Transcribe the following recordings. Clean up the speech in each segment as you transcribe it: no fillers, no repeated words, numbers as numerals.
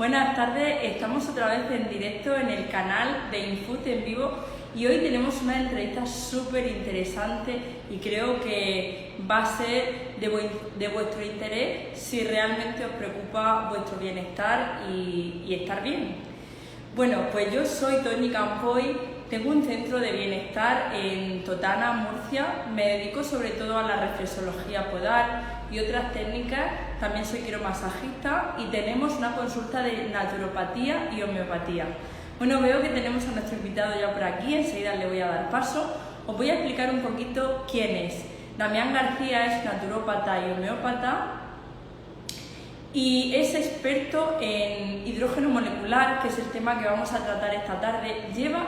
Buenas tardes, estamos otra vez en directo en el canal de Infood en vivo y hoy tenemos una entrevista súper interesante y creo que va a ser de vuestro interés si realmente os preocupa vuestro bienestar y estar bien. Bueno, pues yo soy Toñi Campoy, tengo un centro de bienestar en Totana, Murcia, me dedico sobre todo a la reflexología podal y otras técnicas, también soy quiromasajista y tenemos una consulta de naturopatía y homeopatía. Bueno, veo que tenemos a nuestro invitado ya por aquí, enseguida le voy a dar paso. Os voy a explicar un poquito quién es. Damián García es naturópata y homeópata y es experto en hidrógeno molecular, que es el tema que vamos a tratar esta tarde. Lleva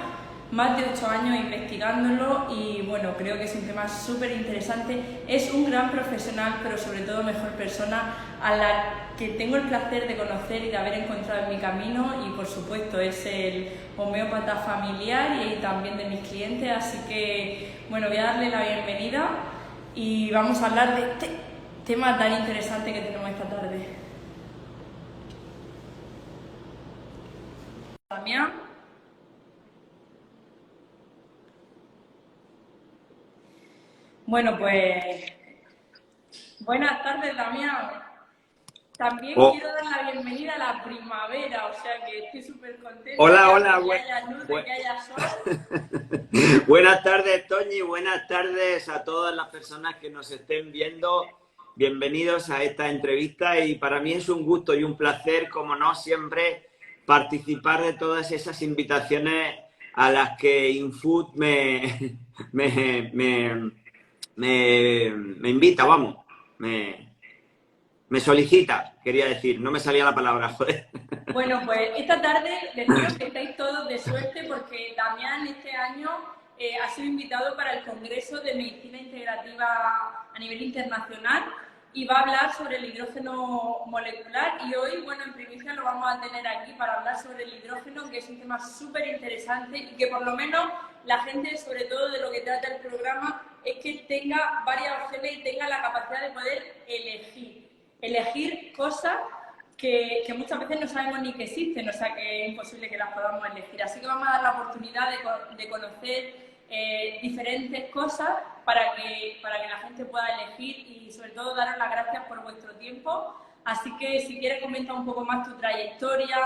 más de 8 años investigándolo y bueno, creo que es un tema súper interesante. Es un gran profesional, pero sobre todo mejor persona a la que tengo el placer de conocer y de haber encontrado en mi camino, y por supuesto es el homeópata familiar y también de mis clientes, así que bueno, voy a darle la bienvenida y vamos a hablar de este tema tan interesante que tenemos esta tarde. Damián. Bueno, pues buenas tardes, Damián. También quiero dar la bienvenida a la primavera, o sea que estoy súper contenta Hola, de que haya luz, de que haya sol. Buenas tardes, Toñi, buenas tardes a todas las personas que nos estén viendo. Bienvenidos a esta entrevista y para mí es un gusto y un placer, como no, siempre participar de todas esas invitaciones a las que Infood me invita, vamos, me solicita, quería decir, no me salía la palabra, joder. Bueno, pues esta tarde deciros que estáis todos de suerte porque Damián este año ha sido invitado para el Congreso de Medicina Integrativa a nivel internacional y va a hablar sobre el hidrógeno molecular, y hoy, bueno, en primicia lo vamos a tener aquí para hablar sobre el hidrógeno, que es un tema súper interesante y que por lo menos la gente, sobre todo de lo que trata el programa, es que tenga varias opciones y tenga la capacidad de poder elegir cosas que muchas veces no sabemos ni que existen, o sea que es imposible que las podamos elegir. Así que vamos a dar la oportunidad de conocer diferentes cosas para que la gente pueda elegir y sobre todo daros las gracias por vuestro tiempo. Así que si quieres comentar un poco más tu trayectoria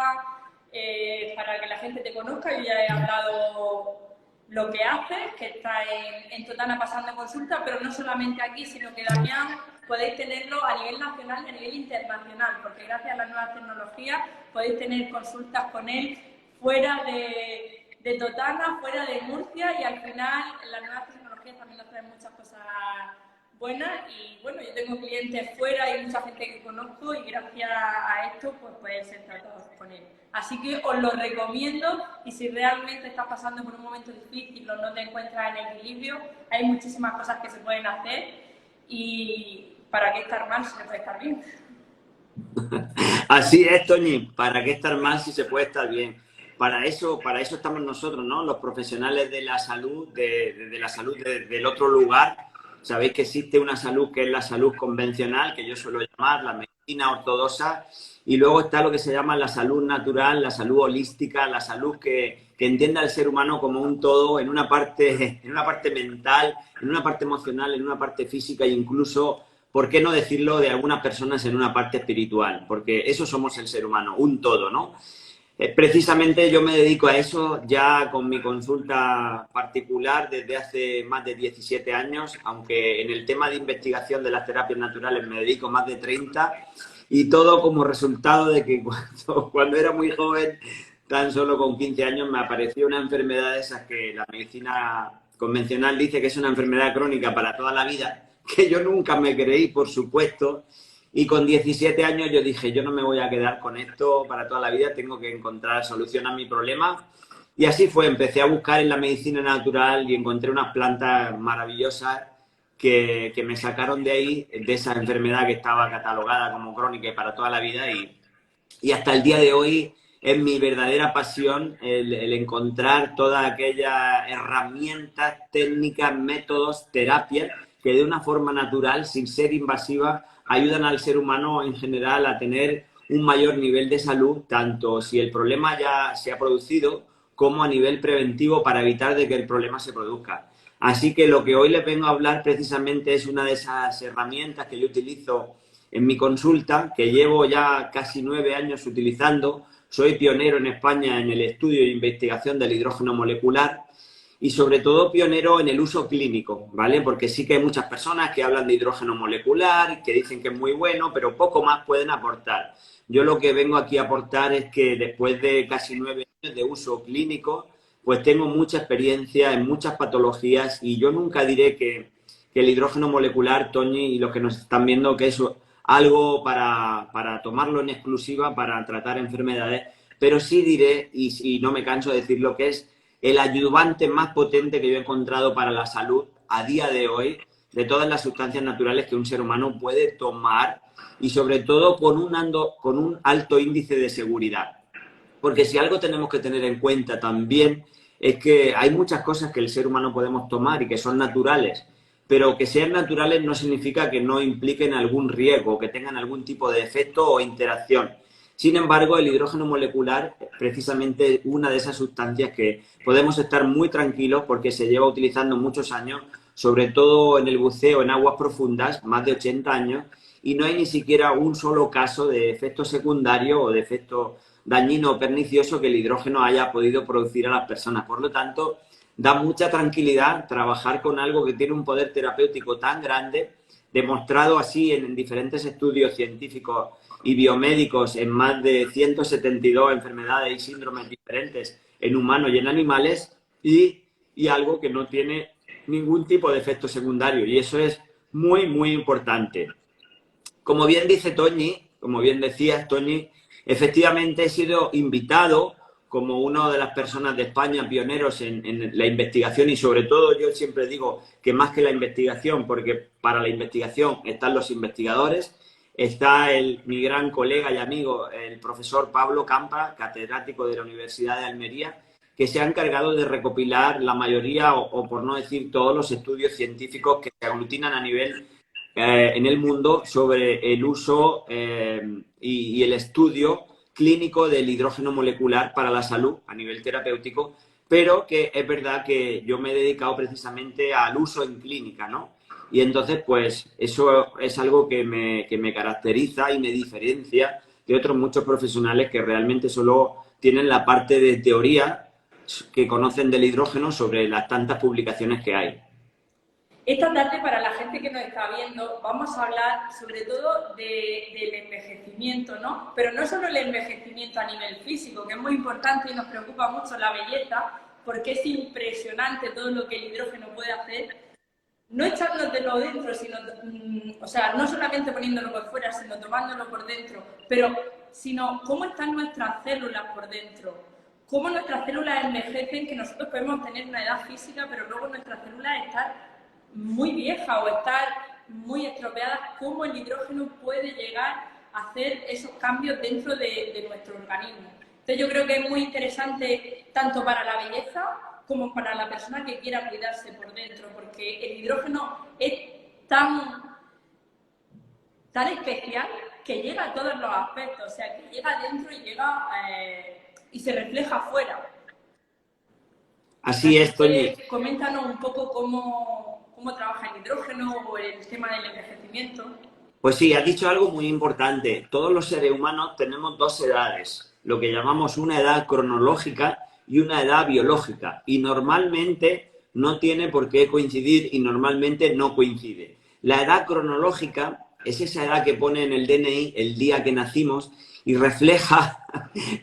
para que la gente te conozca. Yo ya he hablado lo que haces, que está en Totana pasando consulta, pero no solamente aquí, sino que Damián podéis tenerlo a nivel nacional y a nivel internacional, porque gracias a las nuevas tecnologías podéis tener consultas con él fuera de Totana, fuera de Murcia, y al final las nuevas tecnologías también nos traen muchas cosas buenas. Y bueno, yo tengo clientes fuera y mucha gente que conozco y gracias a esto pues pueden ser tratados con él. Así que os lo recomiendo, y si realmente estás pasando por un momento difícil o no te encuentras en equilibrio, hay muchísimas cosas que se pueden hacer, y ¿para qué estar mal si se puede estar bien? Así es, Toñi, ¿para qué estar mal si se puede estar bien? Para eso estamos nosotros, ¿no? Los profesionales de la salud, de la salud del otro lugar. Sabéis que existe una salud que es la salud convencional, que yo suelo llamar la medicina ortodoxa, y luego está lo que se llama la salud natural, la salud holística, la salud que entiende al ser humano como un todo, en una parte mental, en una parte emocional, en una parte física e incluso, ¿por qué no decirlo de algunas personas, en una parte espiritual? Porque eso somos el ser humano, un todo, ¿no? Precisamente yo me dedico a eso ya con mi consulta particular desde hace más de 17 años, aunque en el tema de investigación de las terapias naturales me dedico más de 30, y todo como resultado de que cuando era muy joven, tan solo con 15 años, me apareció una enfermedad de esas que la medicina convencional dice que es una enfermedad crónica para toda la vida, que yo nunca me creí, por supuesto. Y con 17 años yo dije, yo no me voy a quedar con esto para toda la vida, tengo que encontrar solución a mi problema. Y así fue, empecé a buscar en la medicina natural y encontré unas plantas maravillosas que me sacaron de ahí, de esa enfermedad que estaba catalogada como crónica y para toda la vida. Y hasta el día de hoy es mi verdadera pasión el encontrar todas aquellas herramientas, técnicas, métodos, terapias que de una forma natural, sin ser invasiva, ayudan al ser humano en general a tener un mayor nivel de salud, tanto si el problema ya se ha producido como a nivel preventivo para evitar de que el problema se produzca. Así que lo que hoy les vengo a hablar precisamente es una de esas herramientas que yo utilizo en mi consulta, que llevo ya casi 9 años utilizando. Soy pionero en España en el estudio e investigación del hidrógeno molecular y sobre todo pionero en el uso clínico, ¿vale? Porque sí que hay muchas personas que hablan de hidrógeno molecular, que dicen que es muy bueno, pero poco más pueden aportar. Yo lo que vengo aquí a aportar es que después de casi 9 años de uso clínico, pues tengo mucha experiencia en muchas patologías y yo nunca diré que el hidrógeno molecular, Toñi, y los que nos están viendo, que es algo para tomarlo en exclusiva para tratar enfermedades, pero sí diré, y no me canso de decirlo, que es el ayudante más potente que yo he encontrado para la salud a día de hoy, de todas las sustancias naturales que un ser humano puede tomar y sobre todo con un alto índice de seguridad. Porque si algo tenemos que tener en cuenta también es que hay muchas cosas que el ser humano podemos tomar y que son naturales, pero que sean naturales no significa que no impliquen algún riesgo, que tengan algún tipo de efecto o interacción. Sin embargo, el hidrógeno molecular es precisamente una de esas sustancias que podemos estar muy tranquilos porque se lleva utilizando muchos años, sobre todo en el buceo en aguas profundas, más de 80 años, y no hay ni siquiera un solo caso de efecto secundario o de efecto dañino o pernicioso que el hidrógeno haya podido producir a las personas. Por lo tanto, da mucha tranquilidad trabajar con algo que tiene un poder terapéutico tan grande, demostrado así en diferentes estudios científicos y biomédicos en más de 172 enfermedades y síndromes diferentes en humanos y en animales, y algo que no tiene ningún tipo de efecto secundario. Y eso es muy, muy importante. Como bien dice Toñi, como bien decías, Toñi, efectivamente he sido invitado como una de las personas de España pioneros en la investigación y sobre todo yo siempre digo que más que la investigación, porque para la investigación están los investigadores, está mi gran colega y amigo, el profesor Pablo Campa, catedrático de la Universidad de Almería, que se ha encargado de recopilar la mayoría o por no decir todos los estudios científicos que se aglutinan a nivel en el mundo sobre el uso y el estudio clínico del hidrógeno molecular para la salud a nivel terapéutico, pero que es verdad que yo me he dedicado precisamente al uso en clínica, ¿no? Y entonces, pues, eso es algo que me caracteriza y me diferencia de otros muchos profesionales que realmente solo tienen la parte de teoría que conocen del hidrógeno sobre las tantas publicaciones que hay. Esta tarde, para la gente que nos está viendo, vamos a hablar sobre todo del envejecimiento, ¿no? Pero no solo el envejecimiento a nivel físico, que es muy importante y nos preocupa mucho la belleza, porque es impresionante todo lo que el hidrógeno puede hacer, no echándolo dentro, sino, o sea, no solamente poniéndolo por fuera, sino tomándolo por dentro, pero sino cómo están nuestras células por dentro, cómo nuestras células envejecen, que nosotros podemos tener una edad física, pero luego nuestras células están muy vieja o estar muy estropeadas, cómo el hidrógeno puede llegar a hacer esos cambios dentro de nuestro organismo. Entonces yo creo que es muy interesante tanto para la belleza como para la persona que quiera cuidarse por dentro, porque el hidrógeno es tan especial que llega a todos los aspectos, o sea, que llega dentro y llega y se refleja afuera. Así es, Toñi. Coméntanos un poco cómo trabaja el hidrógeno o el tema del envejecimiento. Pues sí, has dicho algo muy importante. Todos los seres humanos tenemos dos edades, lo que llamamos una edad cronológica y una edad biológica. Y normalmente no tiene por qué coincidir y normalmente no coincide. La edad cronológica es esa edad que pone en el DNI el día que nacimos y refleja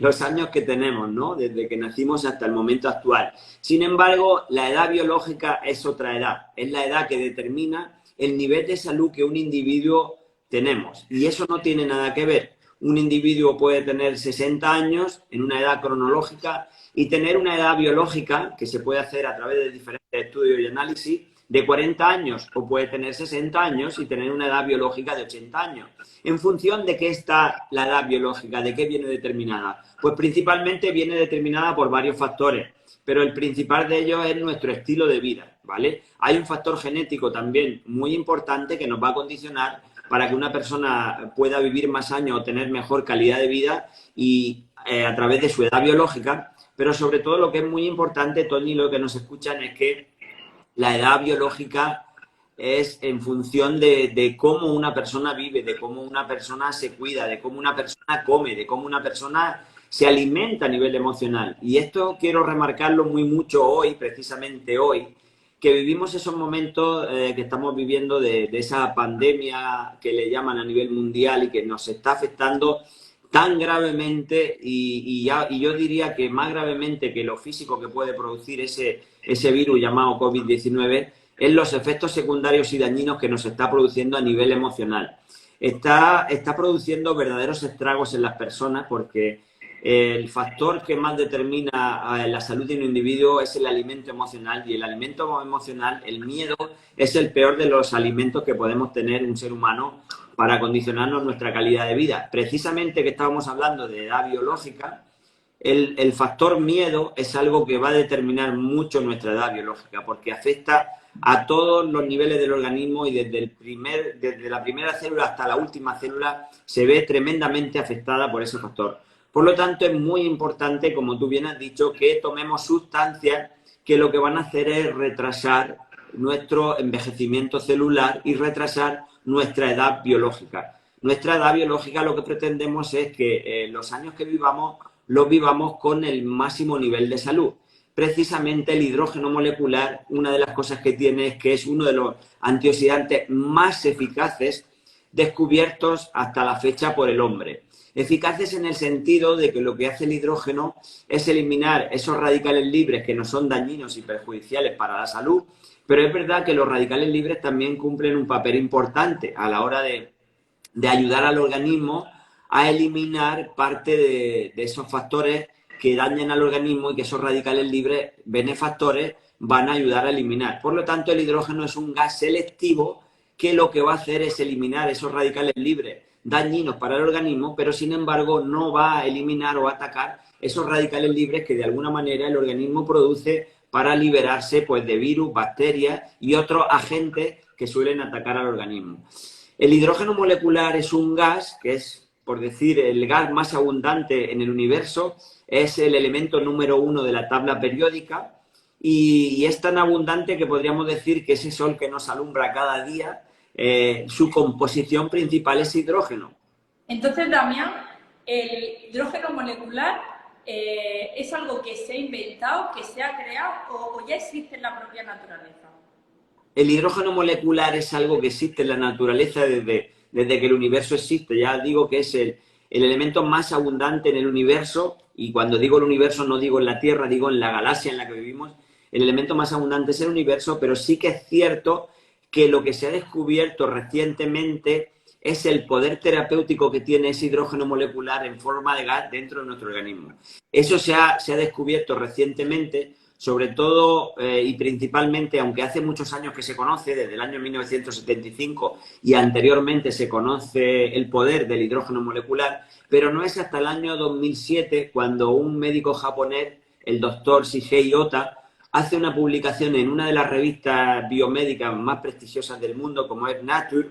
los años que tenemos, ¿no? Desde que nacimos hasta el momento actual. Sin embargo, la edad biológica es otra edad. Es la edad que determina el nivel de salud que un individuo tenemos. Y eso no tiene nada que ver. Un individuo puede tener 60 años en una edad cronológica y tener una edad biológica, que se puede hacer a través de diferentes estudios y análisis, de 40 años, o puede tener 60 años y tener una edad biológica de 80 años. ¿En función de qué está la edad biológica? ¿De qué viene determinada? Pues principalmente viene determinada por varios factores, pero el principal de ellos es nuestro estilo de vida, ¿vale? Hay un factor genético también muy importante que nos va a condicionar para que una persona pueda vivir más años o tener mejor calidad de vida y a través de su edad biológica, pero sobre todo lo que es muy importante, Tony, lo que nos escuchan es que la edad biológica es en función de cómo una persona vive, de cómo una persona se cuida, de cómo una persona come, de cómo una persona se alimenta a nivel emocional. Y esto quiero remarcarlo muy mucho hoy, precisamente hoy, que vivimos esos momentos que estamos viviendo de esa pandemia que le llaman a nivel mundial y que nos está afectando tan gravemente y yo diría que más gravemente que lo físico que puede producir ese virus llamado COVID-19 es los efectos secundarios y dañinos que nos está produciendo a nivel emocional. Está produciendo verdaderos estragos en las personas porque el factor que más determina la salud de un individuo es el alimento emocional y el alimento emocional, el miedo, es el peor de los alimentos que podemos tener un ser humano para condicionarnos nuestra calidad de vida. Precisamente que estábamos hablando de edad biológica, el factor miedo es algo que va a determinar mucho nuestra edad biológica porque afecta a todos los niveles del organismo y desde la primera célula hasta la última célula se ve tremendamente afectada por ese factor. Por lo tanto, es muy importante, como tú bien has dicho, que tomemos sustancias que lo que van a hacer es retrasar nuestro envejecimiento celular y retrasar nuestra edad biológica. Nuestra edad biológica lo que pretendemos es que los años que vivamos los vivamos con el máximo nivel de salud. Precisamente el hidrógeno molecular, una de las cosas que tiene es que es uno de los antioxidantes más eficaces descubiertos hasta la fecha por el hombre. Eficaces en el sentido de que lo que hace el hidrógeno es eliminar esos radicales libres que no son dañinos y perjudiciales para la salud, pero es verdad que los radicales libres también cumplen un papel importante a la hora de ayudar al organismo a eliminar parte de esos factores que dañan al organismo y que esos radicales libres benefactores van a ayudar a eliminar. Por lo tanto, el hidrógeno es un gas selectivo que lo que va a hacer es eliminar esos radicales libres dañinos para el organismo, pero sin embargo no va a eliminar o atacar esos radicales libres que de alguna manera el organismo produce para liberarse pues, de virus, bacterias y otros agentes que suelen atacar al organismo. El hidrógeno molecular es un gas que es, por decir, el gas más abundante en el universo, es el elemento número 1 de la tabla periódica y es tan abundante que podríamos decir que ese sol que nos alumbra cada día, su composición principal es hidrógeno. Entonces, Damián, ¿el hidrógeno molecular es algo que se ha inventado, que se ha creado o ya existe en la propia naturaleza? El hidrógeno molecular es algo que existe en la naturaleza desde que el universo existe. Ya digo que es el elemento más abundante en el universo, y cuando digo el universo no digo en la Tierra, digo en la galaxia en la que vivimos. El elemento más abundante es el universo, pero sí que es cierto que lo que se ha descubierto recientemente es el poder terapéutico que tiene ese hidrógeno molecular en forma de gas dentro de nuestro organismo. Eso se ha descubierto recientemente, sobre todo y principalmente, aunque hace muchos años que se conoce, desde el año 1975 y anteriormente se conoce el poder del hidrógeno molecular, pero no es hasta el año 2007 cuando un médico japonés, el doctor Shigei Ota, hace una publicación en una de las revistas biomédicas más prestigiosas del mundo, como es Nature,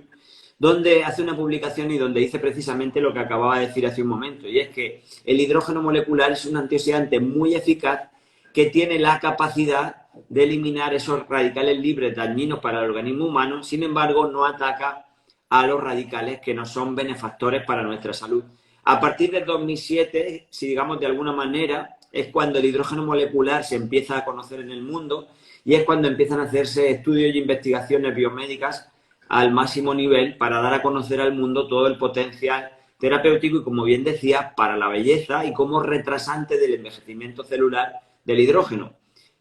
donde hace una publicación y donde dice precisamente lo que acababa de decir hace un momento, y es que el hidrógeno molecular es un antioxidante muy eficaz que tiene la capacidad de eliminar esos radicales libres dañinos para el organismo humano, sin embargo, no ataca a los radicales que no son benefactores para nuestra salud. A partir del 2007, si digamos de alguna manera, es cuando el hidrógeno molecular se empieza a conocer en el mundo y es cuando empiezan a hacerse estudios y investigaciones biomédicas al máximo nivel para dar a conocer al mundo todo el potencial terapéutico y, como bien decía, para la belleza y como retrasante del envejecimiento celular del hidrógeno.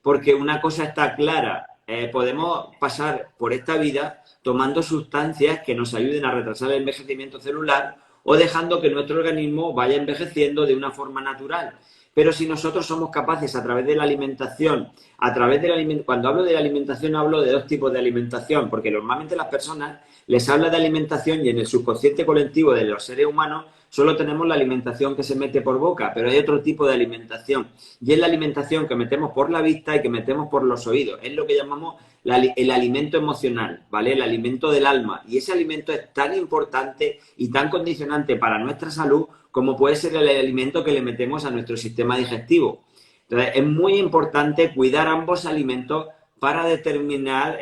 Porque una cosa está clara, podemos pasar por esta vida tomando sustancias que nos ayuden a retrasar el envejecimiento celular o dejando que nuestro organismo vaya envejeciendo de una forma natural. Pero si nosotros somos capaces a través de la alimentación, cuando hablo de la alimentación hablo de dos tipos de alimentación, porque normalmente las personas les habla de alimentación y en el subconsciente colectivo de los seres humanos solo tenemos la alimentación que se mete por boca, pero hay otro tipo de alimentación y es la alimentación que metemos por la vista y que metemos por los oídos, es lo que llamamos el alimento emocional, ¿vale? El alimento del alma. Y ese alimento es tan importante y tan condicionante para nuestra salud como puede ser el alimento que le metemos a nuestro sistema digestivo. Entonces, es muy importante cuidar ambos alimentos para determinar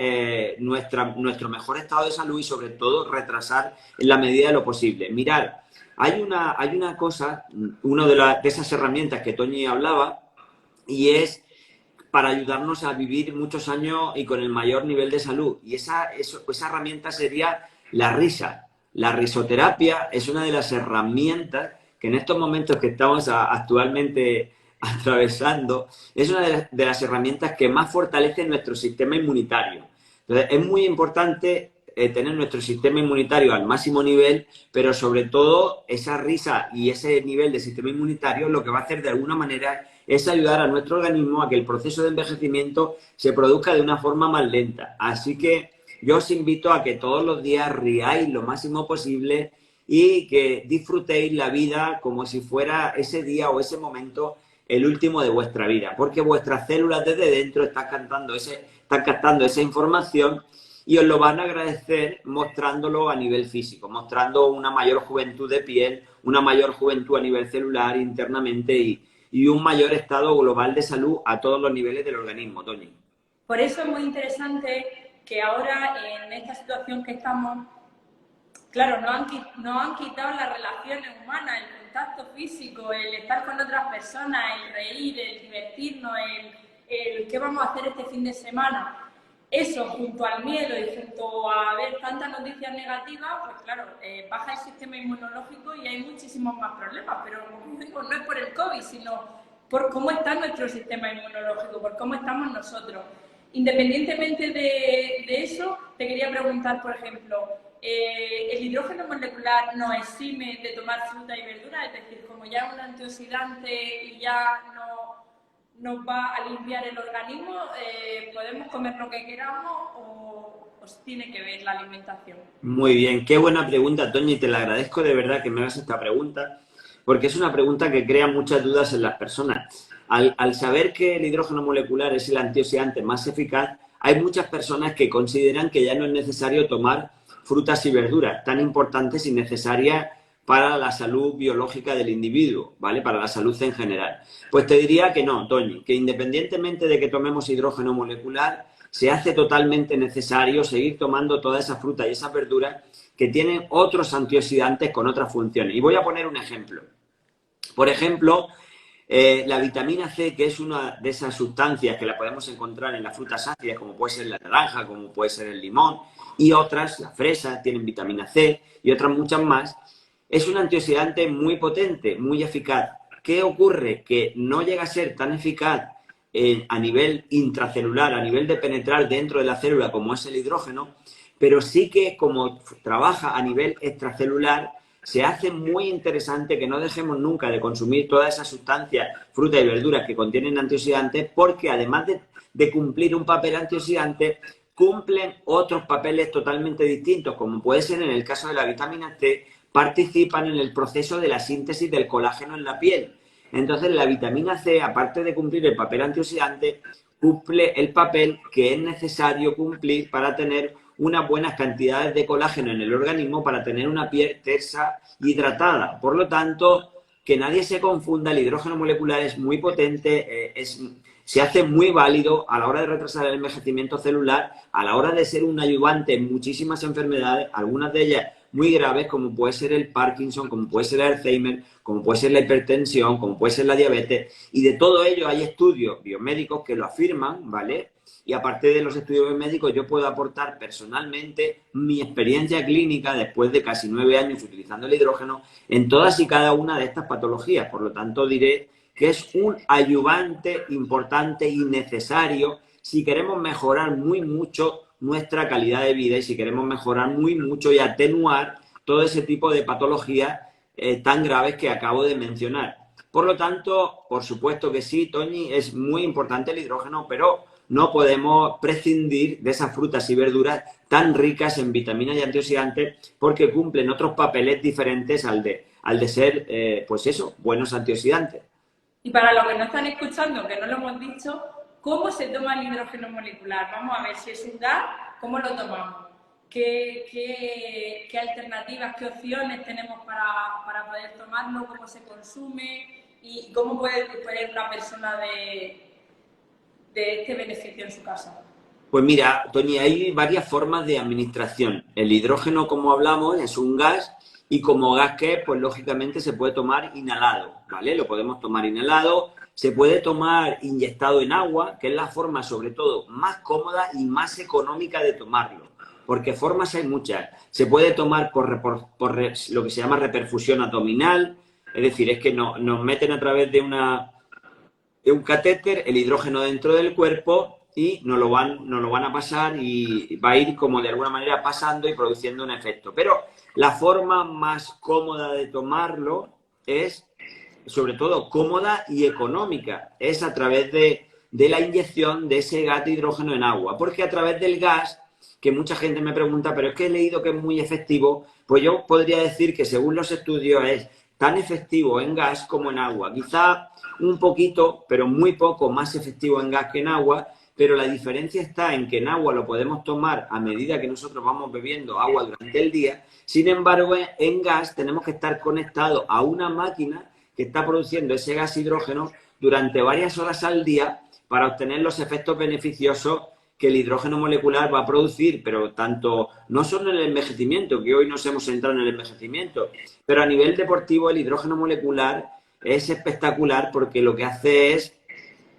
nuestro mejor estado de salud y, sobre todo, retrasar en la medida de lo posible. Mirar, hay una cosa, una de esas herramientas que Toñi hablaba, y es para ayudarnos a vivir muchos años y con el mayor nivel de salud. Y esa herramienta sería la risa. La risoterapia es una de las herramientas que en estos momentos que estamos actualmente atravesando, es una de las herramientas que más fortalecen nuestro sistema inmunitario. Entonces, es muy importante tener nuestro sistema inmunitario al máximo nivel, pero sobre todo esa risa y ese nivel de sistema inmunitario lo que va a hacer de alguna manera es ayudar a nuestro organismo a que el proceso de envejecimiento se produzca de una forma más lenta. Así que yo os invito a que todos los días riáis lo máximo posible y que disfrutéis la vida como si fuera ese día o ese momento el último de vuestra vida, porque vuestras células desde dentro están captando esa información y os lo van a agradecer mostrándolo a nivel físico, mostrando una mayor juventud de piel, una mayor juventud a nivel celular internamente y un mayor estado global de salud a todos los niveles del organismo, Toñi. Por eso es muy interesante que ahora, en esta situación que estamos, claro, no han quitado las relaciones humanas, el contacto físico, el estar con otras personas, el reír, el divertirnos, el qué vamos a hacer este fin de semana. Eso, junto al miedo y junto a ver tantas noticias negativas, pues claro, baja el sistema inmunológico y hay muchísimos más problemas. Pero, como digo, no es por el COVID, sino por cómo está nuestro sistema inmunológico, por cómo estamos nosotros. Independientemente de eso, te quería preguntar, por ejemplo, ¿el hidrógeno molecular nos exime de tomar fruta y verdura? Es decir, como ya es un antioxidante y ya nos va a limpiar el organismo, ¿podemos comer lo que queramos o tiene que ver la alimentación? Muy bien, qué buena pregunta, Toñi, te la agradezco de verdad que me hagas esta pregunta, porque es una pregunta que crea muchas dudas en las personas. Al saber que el hidrógeno molecular es el antioxidante más eficaz, hay muchas personas que consideran que ya no es necesario tomar frutas y verduras, tan importantes y necesarias para la salud biológica del individuo, ¿vale? Para la salud en general. Pues te diría que no, Toñi, que independientemente de que tomemos hidrógeno molecular, se hace totalmente necesario seguir tomando todas esas frutas y esas verduras que tienen otros antioxidantes con otras funciones. Y voy a poner un ejemplo. Por ejemplo, la vitamina C, que es una de esas sustancias que la podemos encontrar en las frutas ácidas, como puede ser la naranja, como puede ser el limón, y otras, la fresa, tienen vitamina C y otras muchas más. Es un antioxidante muy potente, muy eficaz. ¿Qué ocurre? Que no llega a ser tan eficaz a nivel intracelular, a nivel de penetrar dentro de la célula como es el hidrógeno, pero sí que como trabaja a nivel extracelular, se hace muy interesante que no dejemos nunca de consumir todas esas sustancias, frutas y verduras que contienen antioxidantes, porque además de cumplir un papel antioxidante, cumplen otros papeles totalmente distintos, como puede ser en el caso de la vitamina C, participan en el proceso de la síntesis del colágeno en la piel. Entonces, la vitamina C, aparte de cumplir el papel antioxidante, cumple el papel que es necesario cumplir para tener unas buenas cantidades de colágeno en el organismo, para tener una piel tersa y hidratada. Por lo tanto, que nadie se confunda, el hidrógeno molecular es muy potente, se hace muy válido a la hora de retrasar el envejecimiento celular, a la hora de ser un ayudante en muchísimas enfermedades, algunas de ellas muy graves, como puede ser el Parkinson, como puede ser el Alzheimer, como puede ser la hipertensión, como puede ser la diabetes, y de todo ello hay estudios biomédicos que lo afirman, ¿vale? Y aparte de los estudios biomédicos, yo puedo aportar personalmente mi experiencia clínica después de casi 9 años utilizando el hidrógeno en todas y cada una de estas patologías. Por lo tanto, diré que es un ayudante importante y necesario si queremos mejorar muy mucho nuestra calidad de vida y si queremos mejorar muy mucho y atenuar todo ese tipo de patologías tan graves que acabo de mencionar. Por lo tanto, por supuesto que sí, Toñi, es muy importante el hidrógeno, pero no podemos prescindir de esas frutas y verduras tan ricas en vitaminas y antioxidantes, porque cumplen otros papeles diferentes al de ser, pues eso, buenos antioxidantes. Y para los que no están escuchando, que no lo hemos dicho, ¿cómo se toma el hidrógeno molecular? Vamos a ver, si es un gas, ¿cómo lo tomamos? ¿Qué alternativas, qué opciones tenemos para poder tomarlo? ¿Cómo se consume? ¿Y cómo puede disponer una persona de este beneficio en su casa? Pues mira, Tony, hay varias formas de administración. El hidrógeno, como hablamos, es un gas y como gas que es, pues lógicamente se puede tomar inhalado, ¿vale? Lo podemos tomar inhalado, se puede tomar inyectado en agua, que es la forma sobre todo más cómoda y más económica de tomarlo, porque formas hay muchas. Se puede tomar por lo que se llama reperfusión abdominal, es decir, es que nos meten a través de un catéter el hidrógeno dentro del cuerpo y nos lo van a pasar y va a ir como de alguna manera pasando y produciendo un efecto. Pero la forma más cómoda de tomarlo es, sobre todo, cómoda y económica. Es a través de la inyección de ese gas de hidrógeno en agua. Porque a través del gas, que mucha gente me pregunta, pero es que he leído que es muy efectivo, pues yo podría decir que según los estudios es tan efectivo en gas como en agua. Quizá un poquito, pero muy poco más efectivo en gas que en agua, pero la diferencia está en que en agua lo podemos tomar a medida que nosotros vamos bebiendo agua durante el día. Sin embargo, en gas tenemos que estar conectados a una máquina que está produciendo ese gas hidrógeno durante varias horas al día para obtener los efectos beneficiosos que el hidrógeno molecular va a producir, pero tanto no solo en el envejecimiento, que hoy nos hemos centrado en el envejecimiento, pero a nivel deportivo el hidrógeno molecular es espectacular porque lo que hace es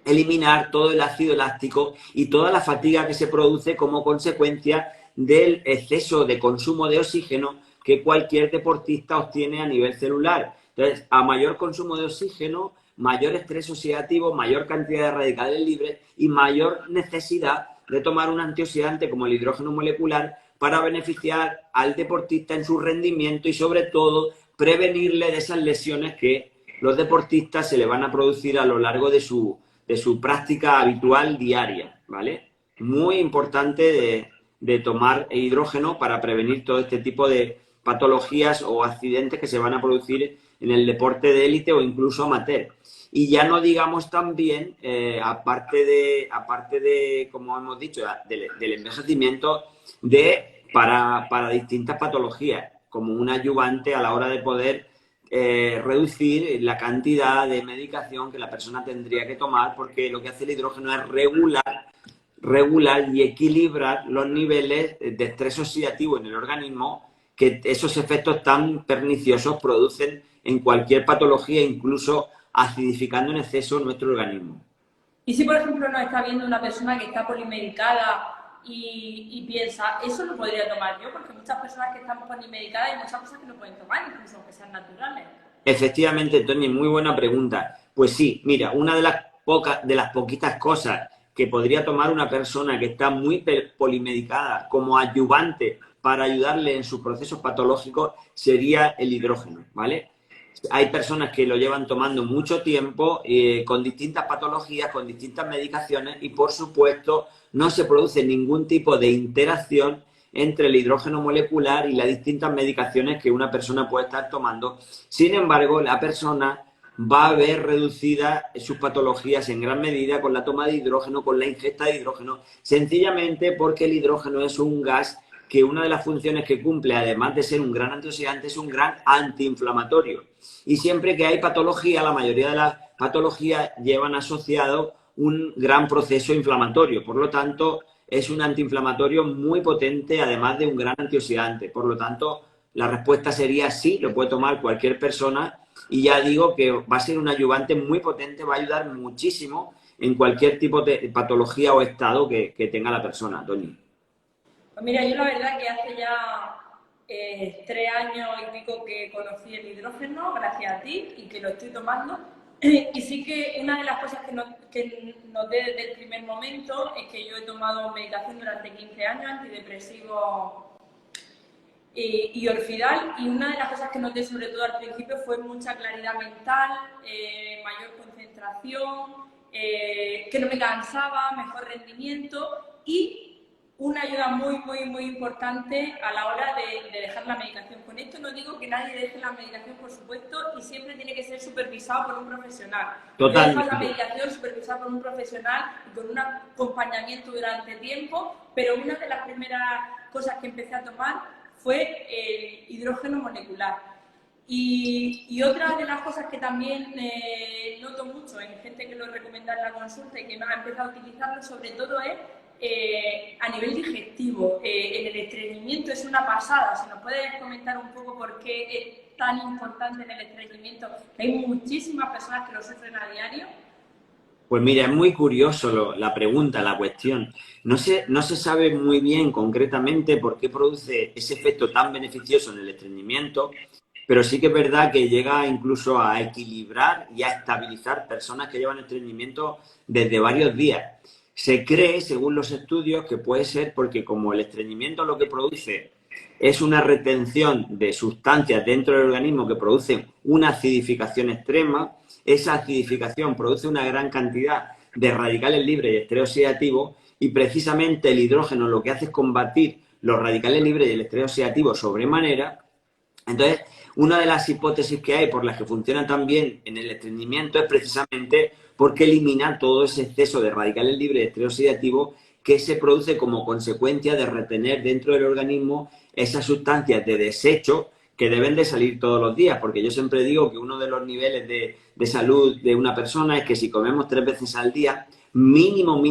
eliminar todo el ácido láctico y toda la fatiga que se produce como consecuencia del exceso de consumo de oxígeno que cualquier deportista obtiene a nivel celular. Entonces, a mayor consumo de oxígeno, mayor estrés oxidativo, mayor cantidad de radicales libres y mayor necesidad de tomar un antioxidante como el hidrógeno molecular para beneficiar al deportista en su rendimiento y, sobre todo, prevenirle de esas lesiones que los deportistas se le van a producir a lo largo de su práctica habitual diaria, ¿vale? Muy importante de tomar hidrógeno para prevenir todo este tipo de patologías o accidentes que se van a producir en el deporte de élite o incluso amateur. Y ya no digamos también, aparte de, como hemos dicho, del envejecimiento, para distintas patologías, como un ayudante a la hora de poder reducir la cantidad de medicación que la persona tendría que tomar, porque lo que hace el hidrógeno es regular y equilibrar los niveles de estrés oxidativo en el organismo que esos efectos tan perniciosos producen en cualquier patología, incluso acidificando en exceso nuestro organismo. Y si, por ejemplo, nos está viendo una persona que está polimedicada y piensa, eso lo podría tomar yo, porque muchas personas que estamos polimedicadas hay muchas cosas que no pueden tomar, incluso aunque sean naturales. Efectivamente, Tony, muy buena pregunta. Pues sí, mira, una de las poquitas cosas que podría tomar una persona que está muy polimedicada como ayudante para ayudarle en sus procesos patológicos sería el hidrógeno, ¿vale? Hay personas que lo llevan tomando mucho tiempo con distintas patologías, con distintas medicaciones y, por supuesto, no se produce ningún tipo de interacción entre el hidrógeno molecular y las distintas medicaciones que una persona puede estar tomando. Sin embargo, la persona va a ver reducidas sus patologías en gran medida con la toma de hidrógeno, con la ingesta de hidrógeno, sencillamente porque el hidrógeno es un gas que una de las funciones que cumple, además de ser un gran antioxidante, es un gran antiinflamatorio. Y siempre que hay patología, la mayoría de las patologías llevan asociado un gran proceso inflamatorio. Por lo tanto, es un antiinflamatorio muy potente, además de un gran antioxidante. Por lo tanto, la respuesta sería sí, lo puede tomar cualquier persona. Y ya digo que va a ser un ayudante muy potente, va a ayudar muchísimo en cualquier tipo de patología o estado que tenga la persona, Tony. Pues mira, yo la verdad que hace ya 3 años y pico que conocí el hidrógeno, gracias a ti, y que lo estoy tomando. Y sí que una de las cosas que noté desde el primer momento es que yo he tomado medicación durante 15 años, antidepresivo y Orfidal, y una de las cosas que noté sobre todo al principio fue mucha claridad mental, mayor concentración, que no me cansaba, mejor rendimiento y una ayuda muy importante a la hora de dejar la medicación. Con esto no digo que nadie deje la medicación, por supuesto, y siempre tiene que ser supervisado por un profesional. Totalmente. Dejar la medicación supervisada por un profesional y con un acompañamiento durante tiempo, pero una de las primeras cosas que empecé a tomar fue el hidrógeno molecular. Y otra de las cosas que también noto mucho en gente que lo recomienda en la consulta y que me ha empezado a utilizarlo, sobre todo es a nivel digestivo. El estreñimiento es una pasada. Si nos puedes comentar un poco por qué es tan importante en el estreñimiento, que hay muchísimas personas que lo sufren a diario. Pues mira, es muy curioso la pregunta, la cuestión. No se sabe muy bien concretamente por qué produce ese efecto tan beneficioso en el estreñimiento, pero sí que es verdad que llega incluso a equilibrar y a estabilizar personas que llevan estreñimiento desde varios días. Se cree, según los estudios, que puede ser porque como el estreñimiento lo que produce es una retención de sustancias dentro del organismo que producen una acidificación extrema, esa acidificación produce una gran cantidad de radicales libres y estrés oxidativo, y precisamente el hidrógeno lo que hace es combatir los radicales libres y el estrés oxidativo sobremanera. Entonces, una de las hipótesis que hay por las que funciona tan bien en el estreñimiento es precisamente porque elimina todo ese exceso de radicales libres y estrés oxidativo que se produce como consecuencia de retener dentro del organismo esas sustancias de desecho que deben de salir todos los días, porque yo siempre digo que uno de los niveles de salud de una persona es que si comemos 3 veces al día, mínimo,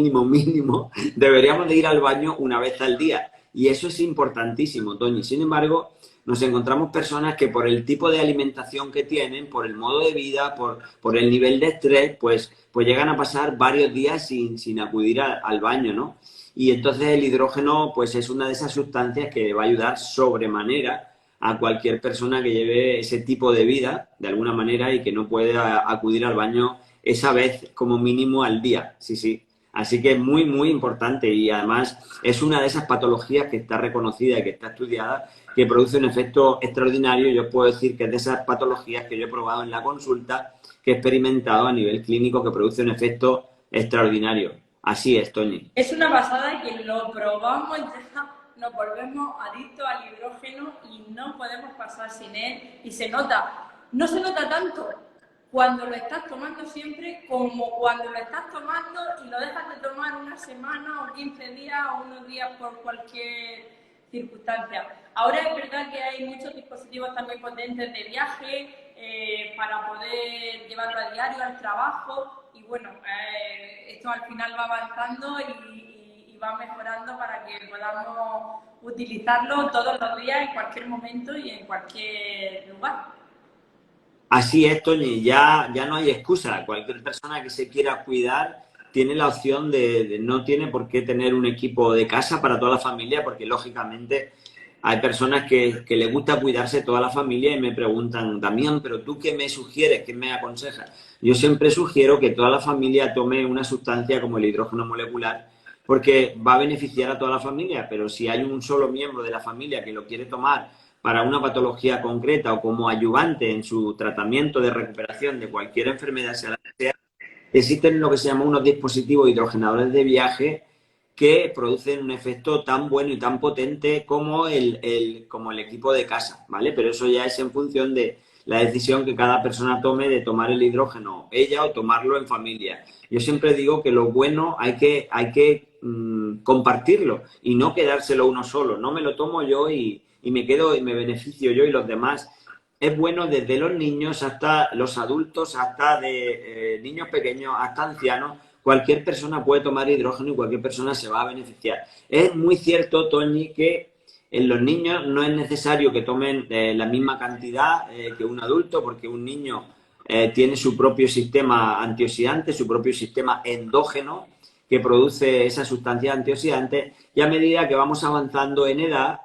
deberíamos de ir al baño una vez al día. Y eso es importantísimo, Toñi. Sin embargo, nos encontramos personas que por el tipo de alimentación que tienen, por el modo de vida, por el nivel de estrés, pues llegan a pasar varios días sin acudir al baño, ¿no? Y entonces el hidrógeno pues es una de esas sustancias que va a ayudar sobremanera a cualquier persona que lleve ese tipo de vida, de alguna manera, y que no pueda acudir al baño esa vez como mínimo al día. Sí. Así que es muy importante, y además es una de esas patologías que está reconocida y que está estudiada, que produce un efecto extraordinario. Yo puedo decir que es de esas patologías que yo he probado en la consulta, que he experimentado a nivel clínico, que produce un efecto extraordinario. Así es, Toñi. Es una pasada y que lo probamos ya nos volvemos adictos al hidrógeno y no podemos pasar sin él, y se nota. No se nota tanto cuando lo estás tomando siempre como cuando lo estás tomando y lo dejas de tomar una semana o 15 días o unos días por cualquier circunstancia. Ahora es verdad que hay muchos dispositivos también potentes de viaje para poder llevarlo a diario al trabajo, y bueno, esto al final va avanzando y va mejorando para que podamos utilizarlo todos los días, en cualquier momento y en cualquier lugar. Así es, Toñi, ya no hay excusa. Cualquier persona que se quiera cuidar tiene la opción no tiene por qué tener un equipo de casa para toda la familia, porque lógicamente hay personas que les gusta cuidarse toda la familia y me preguntan, Damián, ¿pero tú qué me sugieres, qué me aconsejas? Yo siempre sugiero que toda la familia tome una sustancia como el hidrógeno molecular, porque va a beneficiar a toda la familia, pero si hay un solo miembro de la familia que lo quiere tomar para una patología concreta o como ayudante en su tratamiento de recuperación de cualquier enfermedad, sea la que sea, existen lo que se llama unos dispositivos hidrogenadores de viaje que producen un efecto tan bueno y tan potente como el equipo de casa, ¿vale? Pero eso ya es en función de la decisión que cada persona tome de tomar el hidrógeno, ella o tomarlo en familia. Yo siempre digo que lo bueno hay que compartirlo y no quedárselo uno solo. No me lo tomo yo y me quedo y me beneficio yo y los demás. Es bueno desde los niños hasta los adultos, hasta de niños pequeños, hasta ancianos. Cualquier persona puede tomar hidrógeno y cualquier persona se va a beneficiar. Es muy cierto, Toñi, que en los niños no es necesario que tomen la misma cantidad que un adulto, porque un niño tiene su propio sistema antioxidante, su propio sistema endógeno, que produce esas sustancias antioxidantes, y a medida que vamos avanzando en edad,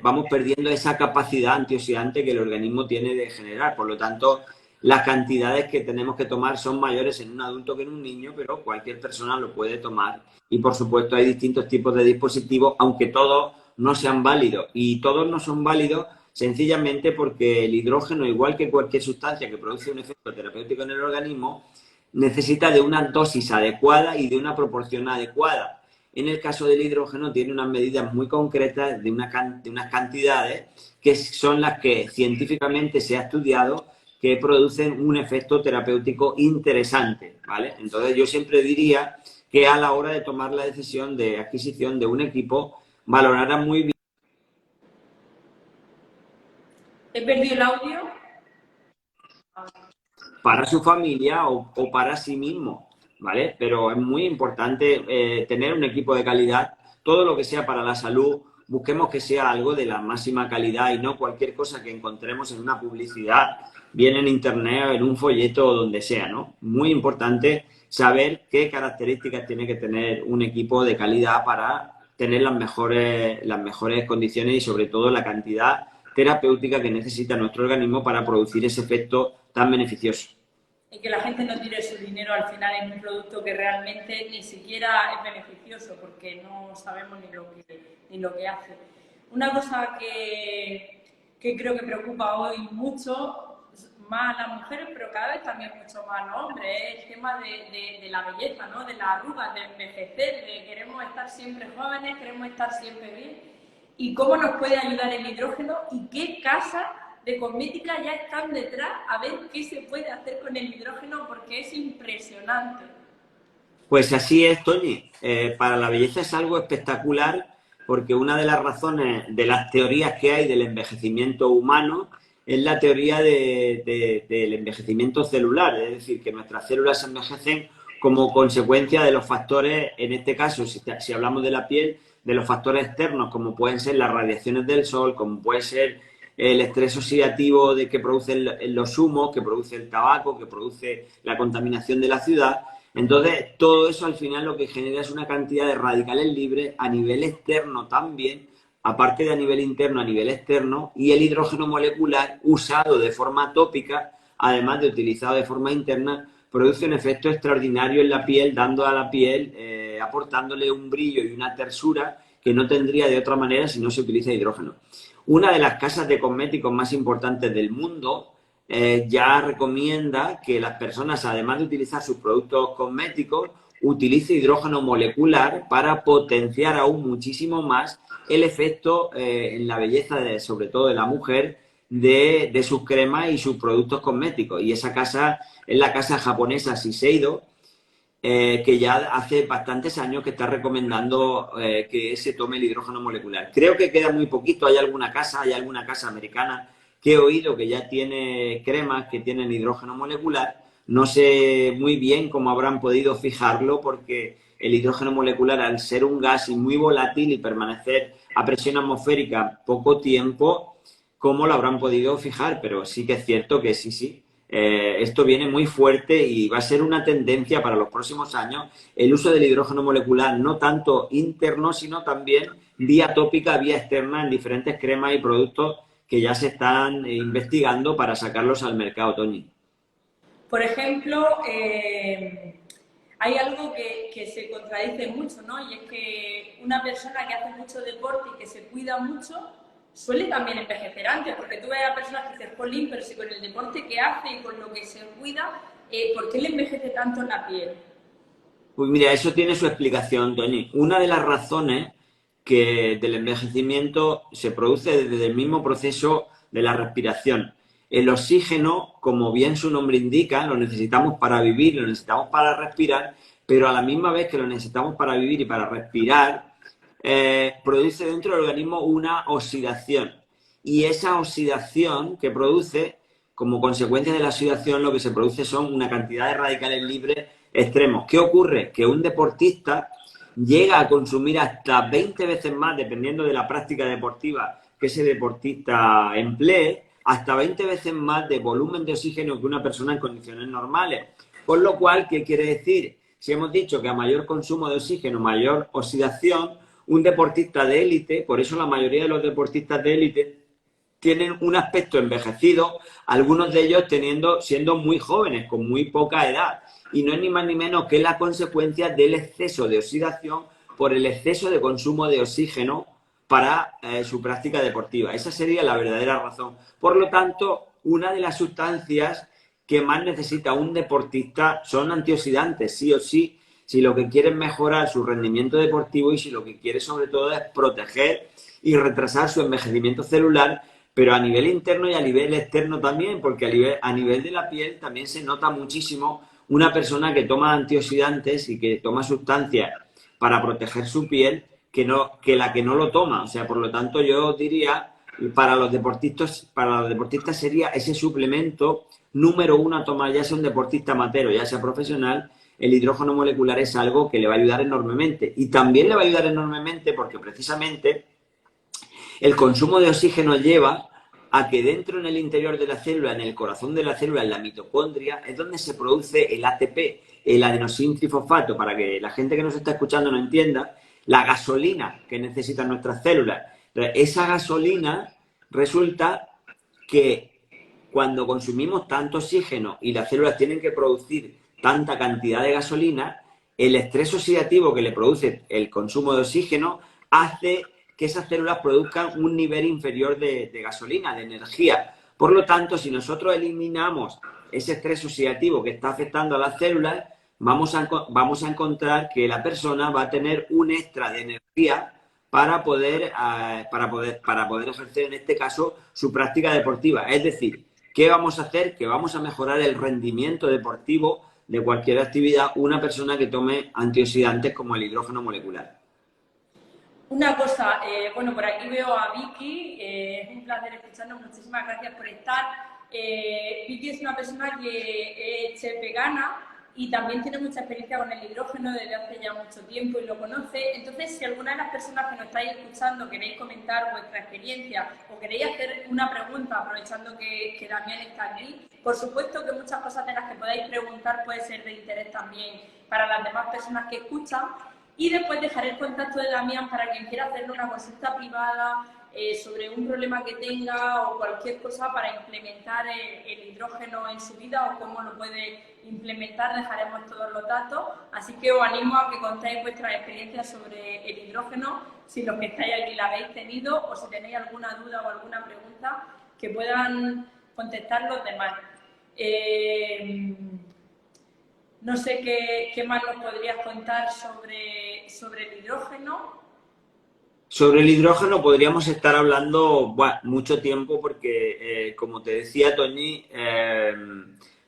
vamos perdiendo esa capacidad antioxidante que el organismo tiene de generar. Por lo tanto, las cantidades que tenemos que tomar son mayores en un adulto que en un niño, pero cualquier persona lo puede tomar. Y, por supuesto, hay distintos tipos de dispositivos, aunque todos no sean válidos. Y todos no son válidos sencillamente porque el hidrógeno, igual que cualquier sustancia que produce un efecto terapéutico en el organismo, necesita de una dosis adecuada y de una proporción adecuada. En el caso del hidrógeno tiene unas medidas muy concretas de unas cantidades que son las que científicamente se ha estudiado que producen un efecto terapéutico interesante, ¿vale? Entonces yo siempre diría que a la hora de tomar la decisión de adquisición de un equipo, valorara muy bien. ¿He perdido el audio? Para su familia o para sí mismo, ¿vale? Pero es muy importante tener un equipo de calidad, todo lo que sea para la salud, busquemos que sea algo de la máxima calidad y no cualquier cosa que encontremos en una publicidad, bien en internet o en un folleto o donde sea, ¿no? Muy importante saber qué características tiene que tener un equipo de calidad para tener las mejores condiciones y sobre todo la cantidad terapéutica que necesita nuestro organismo para producir ese efecto tan beneficioso. Y que la gente no tire su dinero al final en un producto que realmente ni siquiera es beneficioso porque no sabemos ni lo que hace. Una cosa que creo que preocupa hoy mucho más a las mujeres, pero cada vez también mucho más a los hombres, es el tema de la belleza, ¿no? De la arruga, de envejecer, de queremos estar siempre jóvenes, queremos estar siempre bien. ¿Y cómo nos puede ayudar el hidrógeno? ¿Y qué casas de cosmética ya están detrás a ver qué se puede hacer con el hidrógeno? Porque es impresionante. Pues así es, Toñi. Para la belleza es algo espectacular porque una de las razones de las teorías que hay del envejecimiento humano es la teoría del envejecimiento celular, es decir, que nuestras células se envejecen como consecuencia de los factores, en este caso, si hablamos de la piel, de los factores externos, como pueden ser las radiaciones del sol, como puede ser el estrés oxidativo de que producen los humos, que produce el tabaco, que produce la contaminación de la ciudad. Entonces, todo eso al final lo que genera es una cantidad de radicales libres a nivel externo también, aparte de a nivel interno, a nivel externo, y el hidrógeno molecular usado de forma tópica, además de utilizado de forma interna, produce un efecto extraordinario en la piel, dando a la piel, aportándole un brillo y una tersura que no tendría de otra manera si no se utiliza hidrógeno. Una de las casas de cosméticos más importantes del mundo ya recomienda que las personas, además de utilizar sus productos cosméticos, utilice hidrógeno molecular para potenciar aún muchísimo más el efecto en la belleza, sobre todo de la mujer, de sus cremas y sus productos cosméticos. Y esa casa es la casa japonesa Shiseido, que ya hace bastantes años que está recomendando que se tome el hidrógeno molecular. Creo que queda muy poquito, hay alguna casa americana que he oído que ya tiene cremas que tienen hidrógeno molecular. No sé muy bien cómo habrán podido fijarlo porque el hidrógeno molecular, al ser un gas y muy volátil y permanecer a presión atmosférica poco tiempo, ¿cómo lo habrán podido fijar? Pero sí que es cierto que sí. Esto viene muy fuerte y va a ser una tendencia para los próximos años el uso del hidrógeno molecular, no tanto interno, sino también vía tópica, vía externa en diferentes cremas y productos que ya se están investigando para sacarlos al mercado, Toñi. Por ejemplo, hay algo que se contradice mucho, ¿no? Y es que una persona que hace mucho deporte y que se cuida mucho suele también envejecer antes, porque tú ves a personas que dicen, jolín, pero si con el deporte que hace y con lo que se cuida, ¿por qué le envejece tanto la piel? Pues mira, eso tiene su explicación, Toñi. Una de las razones que del envejecimiento se produce desde el mismo proceso de la respiración. El oxígeno, como bien su nombre indica, lo necesitamos para vivir, lo necesitamos para respirar, pero a la misma vez que lo necesitamos para vivir y para respirar, produce dentro del organismo una oxidación. Y esa oxidación que produce, como consecuencia de la oxidación, lo que se produce son una cantidad de radicales libres extremos. ¿Qué ocurre? Que un deportista llega a consumir hasta 20 veces más, dependiendo de la práctica deportiva que ese deportista emplee, hasta 20 veces más de volumen de oxígeno que una persona en condiciones normales. Con lo cual, ¿qué quiere decir? Si hemos dicho que a mayor consumo de oxígeno, mayor oxidación, un deportista de élite, por eso la mayoría de los deportistas de élite tienen un aspecto envejecido, algunos de ellos siendo muy jóvenes, con muy poca edad. Y no es ni más ni menos que la consecuencia del exceso de oxidación por el exceso de consumo de oxígeno para su práctica deportiva. Esa sería la verdadera razón. Por lo tanto, una de las sustancias que más necesita un deportista son antioxidantes, sí o sí. si lo que quiere es mejorar su rendimiento deportivo y si lo que quiere sobre todo es proteger y retrasar su envejecimiento celular, pero a nivel interno y a nivel externo también, porque a nivel de la piel también se nota muchísimo una persona que toma antioxidantes y que toma sustancias para proteger su piel que la que no lo toma. O sea, por lo tanto, yo diría, para los deportistas sería ese suplemento número uno a tomar, ya sea un deportista amateur o ya sea profesional. El hidrógeno molecular es algo que le va a ayudar enormemente. Y también le va a ayudar enormemente porque precisamente el consumo de oxígeno lleva a que dentro en el interior de la célula, en el corazón de la célula, en la mitocondria, es donde se produce el ATP, el adenosín trifosfato, para que la gente que nos está escuchando no entienda, la gasolina que necesitan nuestras células. Entonces, esa gasolina resulta que cuando consumimos tanto oxígeno y las células tienen que producir tanta cantidad de gasolina, el estrés oxidativo que le produce el consumo de oxígeno hace que esas células produzcan un nivel inferior de gasolina, de energía. Por lo tanto, si nosotros eliminamos ese estrés oxidativo que está afectando a las células, vamos a encontrar que la persona va a tener un extra de energía para poder ejercer, en este caso, su práctica deportiva. Es decir, ¿qué vamos a hacer? Que vamos a mejorar el rendimiento deportivo de cualquier actividad una persona que tome antioxidantes como el hidrógeno molecular. Una cosa, bueno, por aquí veo a Vicky, es un placer escucharnos, muchísimas gracias por estar. Vicky es una persona que es chef vegana y también tiene mucha experiencia con el hidrógeno desde hace ya mucho tiempo y lo conoce. Entonces, si alguna de las personas que nos estáis escuchando queréis comentar vuestra experiencia o queréis hacer una pregunta aprovechando que Damián está aquí, por supuesto que muchas cosas de las que podáis preguntar puede ser de interés también para las demás personas que escuchan. Y después dejaré el contacto de Damián para quien quiera hacerle una consulta privada sobre un problema que tenga o cualquier cosa para implementar el hidrógeno en su vida o cómo lo puede implementar. Dejaremos todos los datos. Así que os animo a que contéis vuestras experiencias sobre el hidrógeno, si los que estáis aquí la habéis tenido o si tenéis alguna duda o alguna pregunta que puedan contestar los demás. No sé qué más nos podrías contar sobre el hidrógeno. Sobre el hidrógeno podríamos estar hablando mucho tiempo porque, como te decía, Toñi,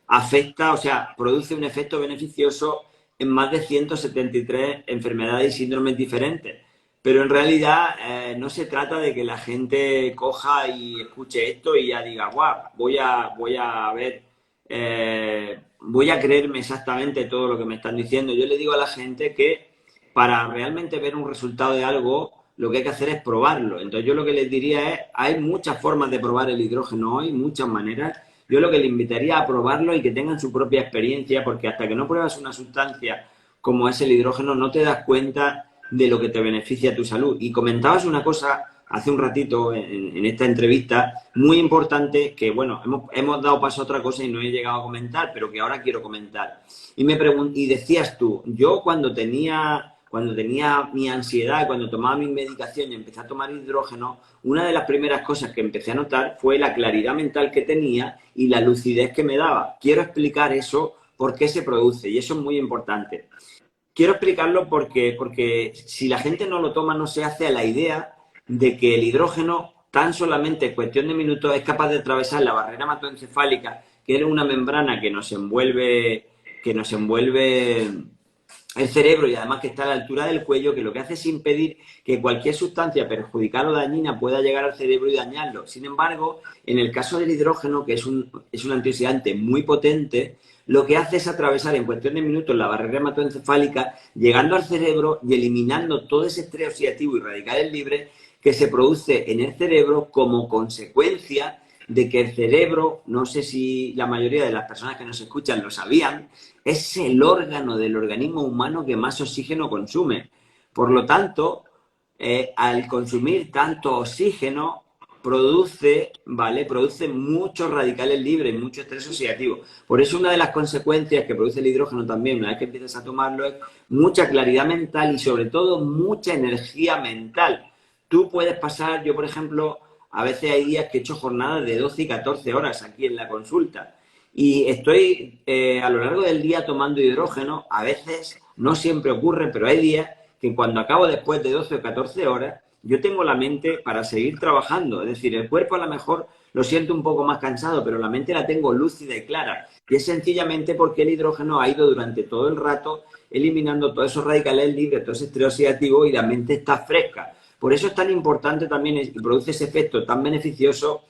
afecta, o sea, produce un efecto beneficioso en más de 173 enfermedades y síndromes diferentes. Pero en realidad no se trata de que la gente coja y escuche esto y ya diga, voy a ver... voy a creerme exactamente todo lo que me están diciendo. Yo le digo a la gente que para realmente ver un resultado de algo, lo que hay que hacer es probarlo. Entonces yo lo que les diría es, hay muchas formas de probar el hidrógeno hoy, muchas maneras. Yo lo que les invitaría a probarlo y que tengan su propia experiencia, porque hasta que no pruebas una sustancia como es el hidrógeno, no te das cuenta de lo que te beneficia a tu salud. Y comentabas una cosa hace un ratito en esta entrevista, muy importante, que bueno, hemos dado paso a otra cosa y no he llegado a comentar, pero que ahora quiero comentar. Y decías tú, yo cuando tenía mi ansiedad, cuando tomaba mi medicación y empecé a tomar hidrógeno, una de las primeras cosas que empecé a notar fue la claridad mental que tenía y la lucidez que me daba. Quiero explicar eso, por qué se produce, y eso es muy importante. Quiero explicarlo porque si la gente no lo toma, no se hace a la idea de que el hidrógeno, tan solamente en cuestión de minutos, es capaz de atravesar la barrera hematoencefálica, que es una membrana que nos envuelve el cerebro y además que está a la altura del cuello, que lo que hace es impedir que cualquier sustancia perjudicial o dañina pueda llegar al cerebro y dañarlo. Sin embargo, en el caso del hidrógeno, que es un antioxidante muy potente, lo que hace es atravesar en cuestión de minutos la barrera hematoencefálica, llegando al cerebro y eliminando todo ese estrés oxidativo y radicales libres que se produce en el cerebro como consecuencia de que el cerebro, no sé si la mayoría de las personas que nos escuchan lo sabían, es el órgano del organismo humano que más oxígeno consume. Por lo tanto, al consumir tanto oxígeno, produce muchos radicales libres, mucho estrés oxidativo. Por eso una de las consecuencias que produce el hidrógeno también, una vez que empiezas a tomarlo, es mucha claridad mental y sobre todo mucha energía mental. Tú puedes pasar, yo por ejemplo, a veces hay días que he hecho jornadas de 12 y 14 horas aquí en la consulta Y estoy a lo largo del día tomando hidrógeno, a veces, no siempre ocurre, pero hay días que cuando acabo después de 12 o 14 horas, yo tengo la mente para seguir trabajando. Es decir, el cuerpo a lo mejor lo siento un poco más cansado, pero la mente la tengo lúcida y clara. Y es sencillamente porque el hidrógeno ha ido durante todo el rato eliminando todos esos radicales libres, todo ese estrés oxidativo y la mente está fresca. Por eso es tan importante también y produce ese efecto tan beneficioso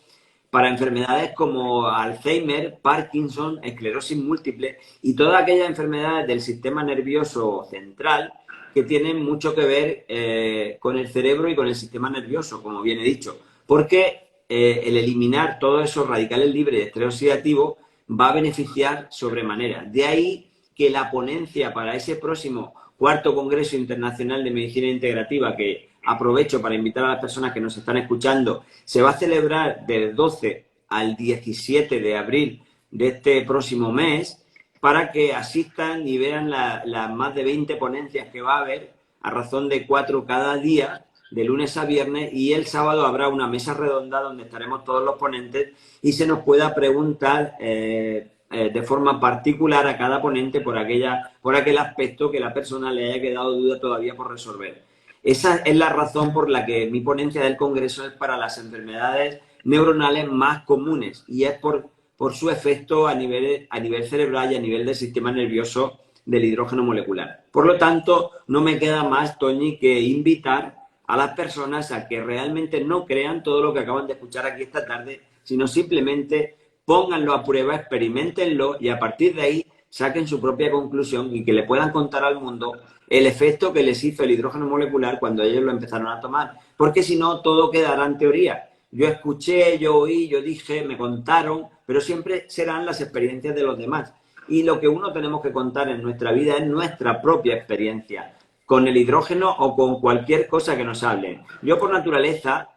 para enfermedades como Alzheimer, Parkinson, esclerosis múltiple y todas aquellas enfermedades del sistema nervioso central que tienen mucho que ver con el cerebro y con el sistema nervioso, como bien he dicho. Porque el eliminar todos esos radicales libres de estrés oxidativo va a beneficiar sobremanera. De ahí que la ponencia para ese próximo cuarto Congreso Internacional de Medicina Integrativa, que aprovecho para invitar a las personas que nos están escuchando, se va a celebrar del 12 al 17 de abril de este próximo mes, para que asistan y vean las más de 20 ponencias que va a haber, a razón de 4 cada día, de lunes a viernes, y el sábado habrá una mesa redonda donde estaremos todos los ponentes y se nos pueda preguntar de forma particular a cada ponente por aquel aspecto que la persona le haya quedado duda todavía por resolver. Esa es la razón por la que mi ponencia del Congreso es para las enfermedades neuronales más comunes y es por su efecto a nivel cerebral y a nivel del sistema nervioso del hidrógeno molecular. Por lo tanto, no me queda más, Toñi, que invitar a las personas a que realmente no crean todo lo que acaban de escuchar aquí esta tarde, sino simplemente pónganlo a prueba, experimentenlo y a partir de ahí saquen su propia conclusión y que le puedan contar al mundo el efecto que les hizo el hidrógeno molecular cuando ellos lo empezaron a tomar. Porque si no, todo quedará en teoría. Yo escuché, yo oí, yo dije, me contaron, pero siempre serán las experiencias de los demás. Y lo que uno tenemos que contar en nuestra vida es nuestra propia experiencia, con el hidrógeno o con cualquier cosa que nos hablen. Yo por naturaleza,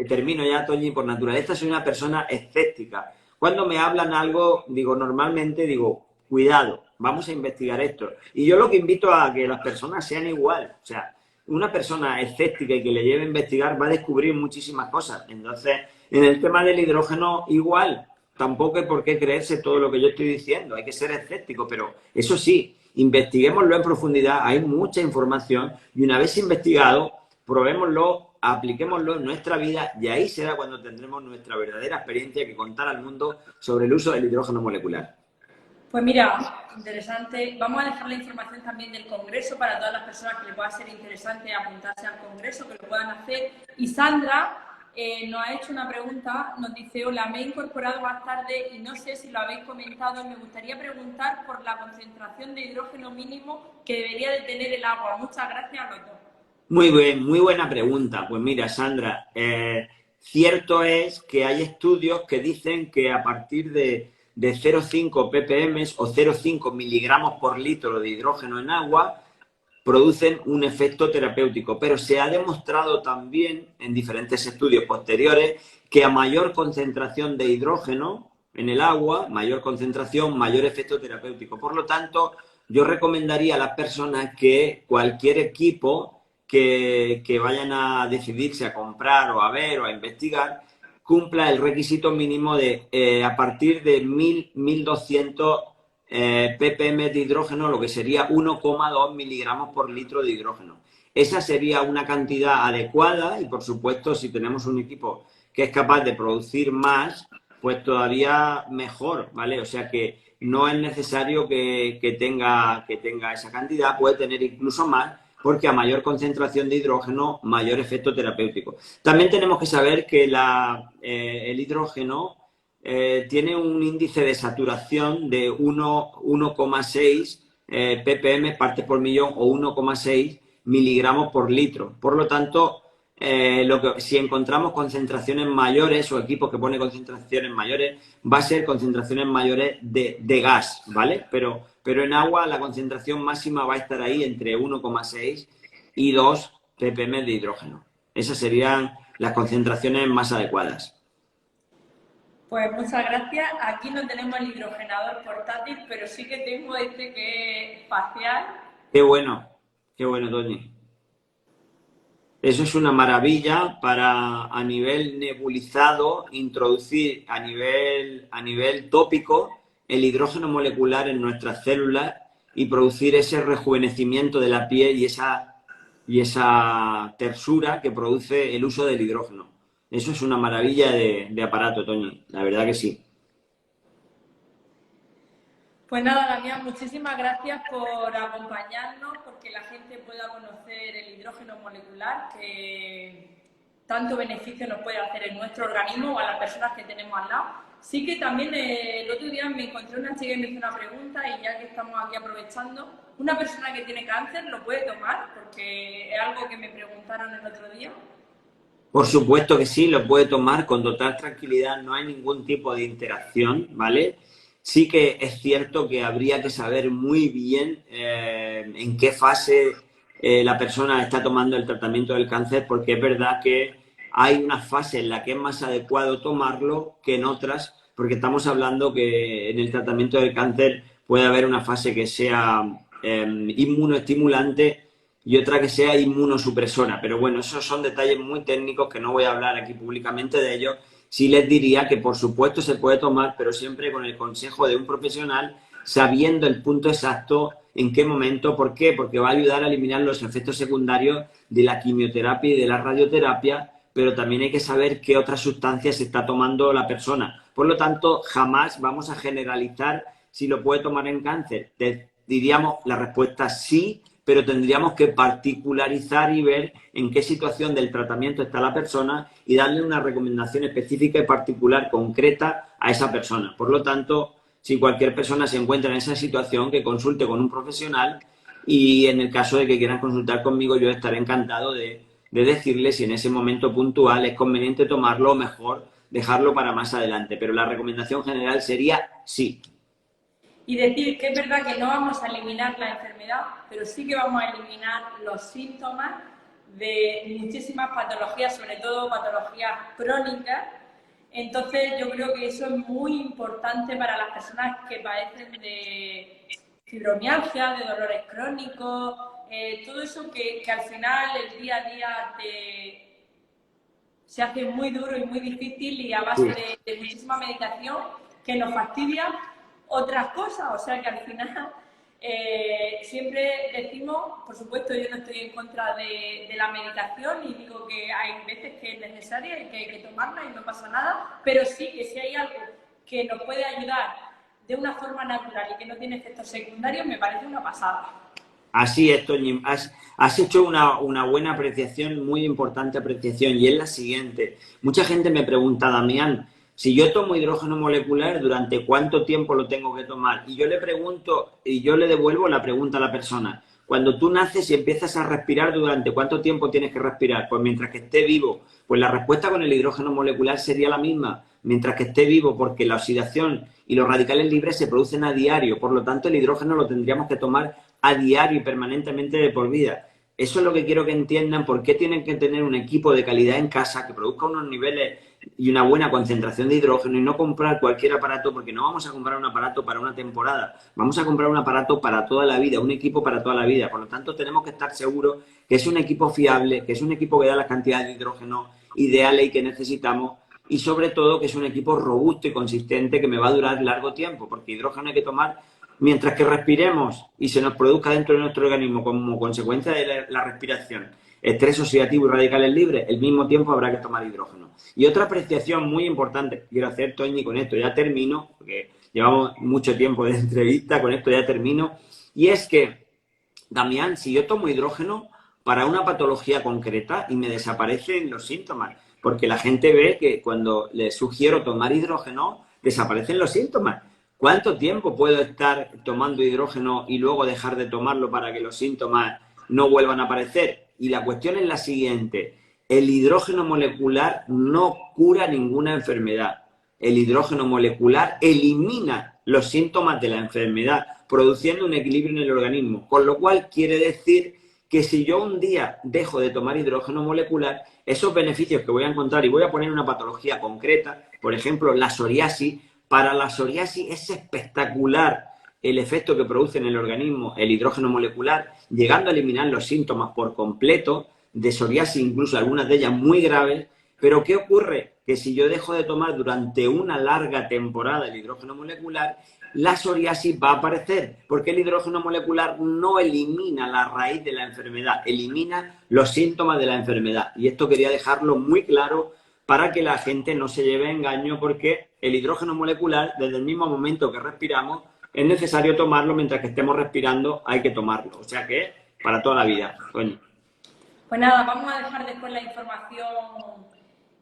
termino ya, Toñi, por naturaleza soy una persona escéptica. Cuando me hablan algo, normalmente digo, cuidado, vamos a investigar esto. Y yo lo que invito a que las personas sean igual. O sea, una persona escéptica y que le lleve a investigar va a descubrir muchísimas cosas. Entonces, en el tema del hidrógeno, igual. Tampoco hay por qué creerse todo lo que yo estoy diciendo. Hay que ser escéptico, pero eso sí, investiguémoslo en profundidad. Hay mucha información y una vez investigado, probémoslo, apliquémoslo en nuestra vida y ahí será cuando tendremos nuestra verdadera experiencia que contar al mundo sobre el uso del hidrógeno molecular. Pues mira, interesante. Vamos a dejar la información también del Congreso para todas las personas que les pueda ser interesante apuntarse al Congreso, que lo puedan hacer. Y Sandra nos ha hecho una pregunta, nos dice, hola, me he incorporado más tarde y no sé si lo habéis comentado, me gustaría preguntar por la concentración de hidrógeno mínimo que debería de tener el agua. Muchas gracias a los dos. Muy buena pregunta. Pues mira, Sandra, cierto es que hay estudios que dicen que a partir de 0,5 ppm o 0,5 miligramos por litro de hidrógeno en agua producen un efecto terapéutico, pero se ha demostrado también en diferentes estudios posteriores que a mayor concentración de hidrógeno en el agua, mayor concentración, mayor efecto terapéutico. Por lo tanto, yo recomendaría a las personas que cualquier equipo que vayan a decidirse a comprar o a ver o a investigar cumpla el requisito mínimo de a partir de 1.200 ppm de hidrógeno, lo que sería 1,2 miligramos por litro de hidrógeno. Esa sería una cantidad adecuada y, por supuesto, si tenemos un equipo que es capaz de producir más, pues todavía mejor, ¿vale? O sea que no es necesario que tenga esa cantidad, puede tener incluso más, porque a mayor concentración de hidrógeno, mayor efecto terapéutico. También tenemos que saber que el hidrógeno tiene un índice de saturación de 1,6 ppm, partes por millón, o 1,6 miligramos por litro. Por lo tanto, si encontramos concentraciones mayores o equipos que ponen concentraciones mayores, va a ser concentraciones mayores de gas, ¿vale? Pero en agua la concentración máxima va a estar ahí entre 1,6 y 2 ppm de hidrógeno. Esas serían las concentraciones más adecuadas. Pues muchas gracias. Aquí no tenemos el hidrogenador portátil, pero sí que tengo este que es facial. Qué bueno, Toñi. Eso es una maravilla para a nivel nebulizado introducir a nivel tópico el hidrógeno molecular en nuestras células y producir ese rejuvenecimiento de la piel y esa tersura que produce el uso del hidrógeno. Eso es una maravilla de aparato, Toñi, la verdad que sí. Pues nada, Damián, muchísimas gracias por acompañarnos, porque la gente pueda conocer el hidrógeno molecular, que tanto beneficio nos puede hacer en nuestro organismo o a las personas que tenemos al lado. Sí que también el otro día me encontré una chica y me hizo una pregunta, y ya que estamos aquí aprovechando, ¿una persona que tiene cáncer lo puede tomar? Porque es algo que me preguntaron el otro día. Por supuesto que sí, lo puede tomar con total tranquilidad, no hay ningún tipo de interacción, ¿vale? Sí que es cierto que habría que saber muy bien en qué fase la persona está tomando el tratamiento del cáncer, porque es verdad que hay una fase en la que es más adecuado tomarlo que en otras, porque estamos hablando que en el tratamiento del cáncer puede haber una fase que sea inmunoestimulante y otra que sea inmunosupresora. Pero bueno, esos son detalles muy técnicos que no voy a hablar aquí públicamente de ellos. Sí les diría que por supuesto se puede tomar, pero siempre con el consejo de un profesional, sabiendo el punto exacto, en qué momento, ¿por qué? Porque va a ayudar a eliminar los efectos secundarios de la quimioterapia y de la radioterapia, pero también hay que saber qué otras sustancias está tomando la persona. Por lo tanto, jamás vamos a generalizar si lo puede tomar en cáncer. Diríamos la respuesta sí, pero tendríamos que particularizar y ver en qué situación del tratamiento está la persona y darle una recomendación específica y particular, concreta, a esa persona. Por lo tanto, si cualquier persona se encuentra en esa situación, que consulte con un profesional, y en el caso de que quieran consultar conmigo, yo estaré encantado de decirle si en ese momento puntual es conveniente tomarlo o mejor dejarlo para más adelante. Pero la recomendación general sería sí. Y decir que es verdad que no vamos a eliminar la enfermedad, pero sí que vamos a eliminar los síntomas de muchísimas patologías, sobre todo patologías crónicas. Entonces yo creo que eso es muy importante para las personas que padecen de fibromialgia, de dolores crónicos, todo eso que al final el día a día se hace muy duro y muy difícil, y a base de muchísima medicación que nos fastidia otras cosas. O sea que al final siempre decimos, por supuesto yo no estoy en contra de la medicación y digo que hay veces que es necesaria y que hay que tomarla y no pasa nada, pero sí que si hay algo que nos puede ayudar de una forma natural y que no tiene efectos secundarios, me parece una pasada. Así es, Toñi. Has hecho una buena apreciación, muy importante apreciación, y es la siguiente. Mucha gente me pregunta, Damián, si yo tomo hidrógeno molecular, ¿durante cuánto tiempo lo tengo que tomar? Y yo le pregunto, y yo le devuelvo la pregunta a la persona. Cuando tú naces y empiezas a respirar, ¿durante cuánto tiempo tienes que respirar? Pues mientras que esté vivo. Pues la respuesta con el hidrógeno molecular sería la misma, mientras que esté vivo, porque la oxidación y los radicales libres se producen a diario. Por lo tanto, el hidrógeno lo tendríamos que tomar a diario y permanentemente de por vida. Eso es lo que quiero que entiendan, por qué tienen que tener un equipo de calidad en casa que produzca unos niveles y una buena concentración de hidrógeno, y no comprar cualquier aparato, porque no vamos a comprar un aparato para una temporada, vamos a comprar un aparato para toda la vida, un equipo para toda la vida. Por lo tanto, tenemos que estar seguros que es un equipo fiable, que es un equipo que da las cantidades de hidrógeno ideales y que necesitamos, y sobre todo que es un equipo robusto y consistente que me va a durar largo tiempo, porque hidrógeno hay que tomar mientras que respiremos y se nos produzca dentro de nuestro organismo como consecuencia de la respiración estrés oxidativo y radicales libres, al mismo tiempo habrá que tomar hidrógeno. Y otra apreciación muy importante que quiero hacer, Toñi, con esto ya termino, porque llevamos mucho tiempo de entrevista, con esto ya termino, y es que, Damián, si yo tomo hidrógeno para una patología concreta y me desaparecen los síntomas, porque la gente ve que cuando le sugiero tomar hidrógeno, desaparecen los síntomas. ¿Cuánto tiempo puedo estar tomando hidrógeno y luego dejar de tomarlo para que los síntomas no vuelvan a aparecer? Y la cuestión es la siguiente: el hidrógeno molecular no cura ninguna enfermedad. El hidrógeno molecular elimina los síntomas de la enfermedad, produciendo un equilibrio en el organismo. Con lo cual quiere decir que si yo un día dejo de tomar hidrógeno molecular, esos beneficios que voy a encontrar, y voy a poner una patología concreta, por ejemplo, la psoriasis. Para la psoriasis es espectacular el efecto que produce en el organismo el hidrógeno molecular, llegando a eliminar los síntomas por completo, de psoriasis, incluso algunas de ellas muy graves. Pero ¿qué ocurre? Que si yo dejo de tomar durante una larga temporada el hidrógeno molecular, la psoriasis va a aparecer, porque el hidrógeno molecular no elimina la raíz de la enfermedad, elimina los síntomas de la enfermedad. Y esto quería dejarlo muy claro para que la gente no se lleve engaño, porque el hidrógeno molecular, desde el mismo momento que respiramos, es necesario tomarlo. Mientras que estemos respirando hay que tomarlo. O sea que para toda la vida. Bueno. Pues nada, vamos a dejar después la información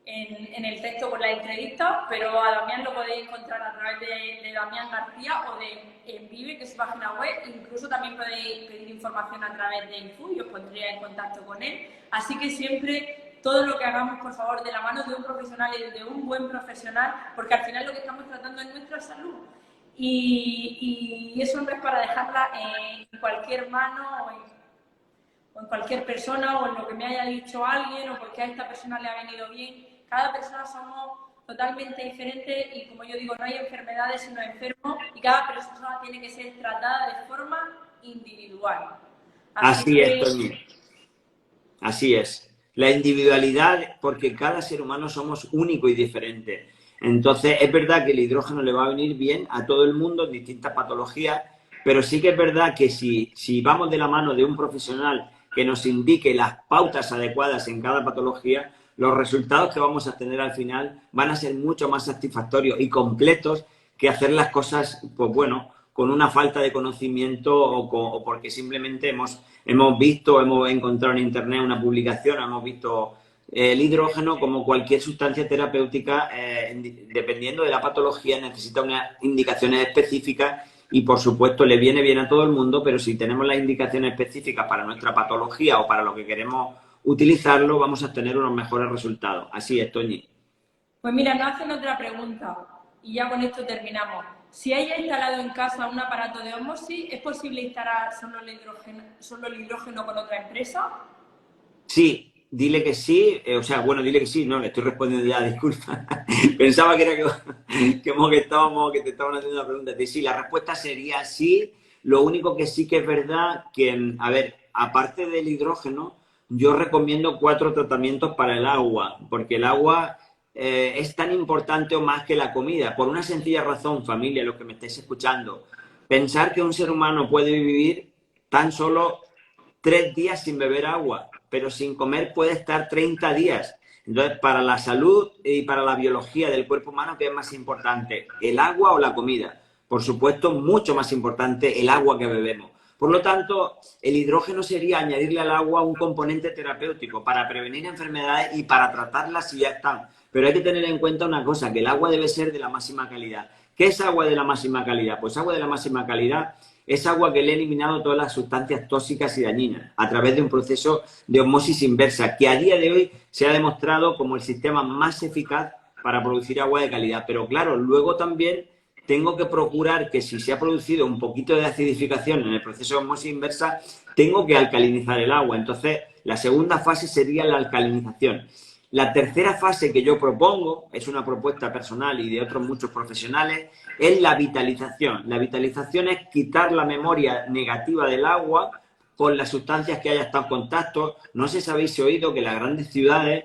en el texto con la entrevista, pero a Damián lo podéis encontrar a través de Damián García o de Envive, que es su página web. Incluso también podéis pedir información a través de Info y os pondría en contacto con él. Así que siempre todo lo que hagamos, por favor, de la mano de un profesional y de un buen profesional, porque al final lo que estamos tratando es nuestra salud. Y eso no es para dejarla en cualquier mano o en cualquier persona, o en lo que me haya dicho alguien, o porque a esta persona le ha venido bien. Cada persona somos totalmente diferentes y, como yo digo, no hay enfermedades sino enfermos, y cada persona tiene que ser tratada de forma individual. Así es, Toñi. Así es. La individualidad, porque cada ser humano somos único y diferente. Entonces, es verdad que el hidrógeno le va a venir bien a todo el mundo en distintas patologías, pero sí que es verdad que si vamos de la mano de un profesional que nos indique las pautas adecuadas en cada patología, los resultados que vamos a tener al final van a ser mucho más satisfactorios y completos que hacer las cosas, pues bueno, con una falta de conocimiento o porque simplemente hemos visto, hemos encontrado en internet una publicación, hemos visto el hidrógeno como cualquier sustancia terapéutica, dependiendo de la patología, necesita unas indicaciones específicas. Y, por supuesto, le viene bien a todo el mundo, pero si tenemos las indicaciones específicas para nuestra patología o para lo que queremos utilizarlo, vamos a tener unos mejores resultados. Así es, Toñi. Pues mira, nos hacen otra pregunta y ya con esto terminamos. Si haya instalado en casa un aparato de ósmosis, ¿es posible instalar solo el hidrógeno con otra empresa? Sí. Dile que sí, dile que sí, no, le estoy respondiendo ya, disculpa. Pensaba que era que te estaban haciendo una pregunta. Sí, la respuesta sería sí. Lo único que sí que es verdad que, a ver, aparte del hidrógeno, yo recomiendo 4 tratamientos para el agua, porque el agua es tan importante o más que la comida, por una sencilla razón, familia, los que me estáis escuchando. Pensar que un ser humano puede vivir tan solo 3 días sin beber agua, pero sin comer puede estar 30 días. Entonces, para la salud y para la biología del cuerpo humano, ¿qué es más importante? ¿El agua o la comida? Por supuesto, mucho más importante el agua que bebemos. Por lo tanto, el hidrógeno sería añadirle al agua un componente terapéutico para prevenir enfermedades y para tratarlas si ya están. Pero hay que tener en cuenta una cosa, que el agua debe ser de la máxima calidad. ¿Qué es agua de la máxima calidad? Pues agua de la máxima calidad es agua que le ha eliminado todas las sustancias tóxicas y dañinas a través de un proceso de osmosis inversa, que a día de hoy se ha demostrado como el sistema más eficaz para producir agua de calidad. Pero claro, luego también tengo que procurar que si se ha producido un poquito de acidificación en el proceso de osmosis inversa, tengo que alcalinizar el agua. Entonces, la segunda fase sería la alcalinización. La tercera fase que yo propongo, es una propuesta personal y de otros muchos profesionales, es la vitalización. La vitalización es quitar la memoria negativa del agua con las sustancias que haya estado en contacto. No sé si habéis oído que en las grandes ciudades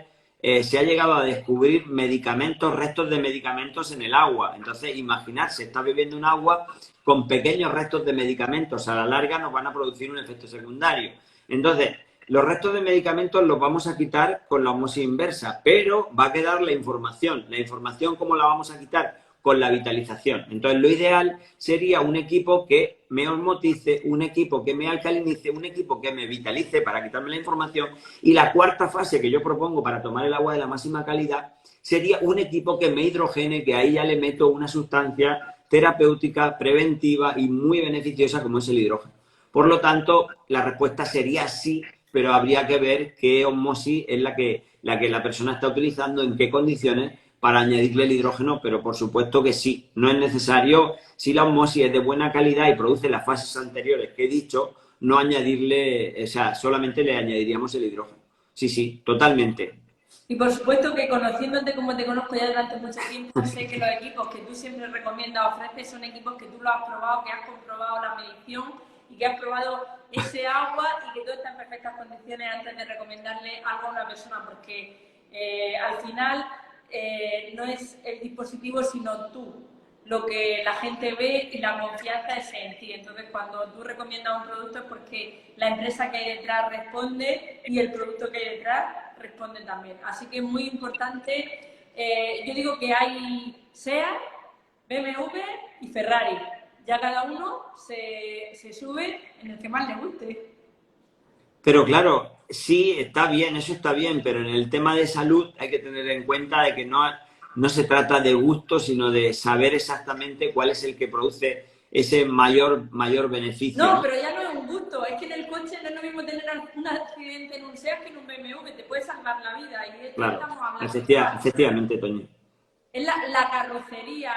se ha llegado a descubrir medicamentos, restos de medicamentos en el agua. Entonces, imaginarse, está bebiendo un agua con pequeños restos de medicamentos. A la larga nos van a producir un efecto secundario. Entonces, los restos de medicamentos los vamos a quitar con la osmosis inversa, pero va a quedar la información. ¿La información cómo la vamos a quitar? Con la vitalización. Entonces, lo ideal sería un equipo que me osmotice, un equipo que me alcalinice, un equipo que me vitalice para quitarme la información. Y la cuarta fase que yo propongo para tomar el agua de la máxima calidad sería un equipo que me hidrogene, que ahí ya le meto una sustancia terapéutica, preventiva y muy beneficiosa como es el hidrógeno. Por lo tanto, la respuesta sería sí, pero habría que ver qué osmosis es la que la persona está utilizando, en qué condiciones, para añadirle el hidrógeno, pero por supuesto que sí, no es necesario, si la osmosis es de buena calidad y produce las fases anteriores que he dicho, no añadirle, o sea, solamente le añadiríamos el hidrógeno. Sí, sí, totalmente. Y por supuesto que, conociéndote como te conozco ya durante mucho tiempo, sé que los equipos que tú siempre recomiendas, ofreces, son equipos que tú lo has probado, que has comprobado la medición y y que has probado ese agua y que todo está en perfectas condiciones antes de recomendarle algo a una persona, porque al final no es el dispositivo sino tú lo que la gente ve y la confianza es en ti. Entonces, cuando tú recomiendas un producto es porque la empresa que hay detrás responde y el producto que hay detrás responde también. Así que es muy importante. Yo digo que hay SEAT, BMW y Ferrari. Ya cada uno se sube en el que más le guste. Pero claro, sí, está bien, eso está bien, pero en el tema de salud hay que tener en cuenta de que no se trata de gusto, sino de saber exactamente cuál es el que produce ese mayor beneficio, No, ¿no? pero ya no es un gusto. Es que en el coche no es lo mismo tener un accidente en un SEAT que en un BMW. Te puede salvar la vida. Y de esto Claro, estamos hablando igual. efectivamente, Toño. Es la carrocería,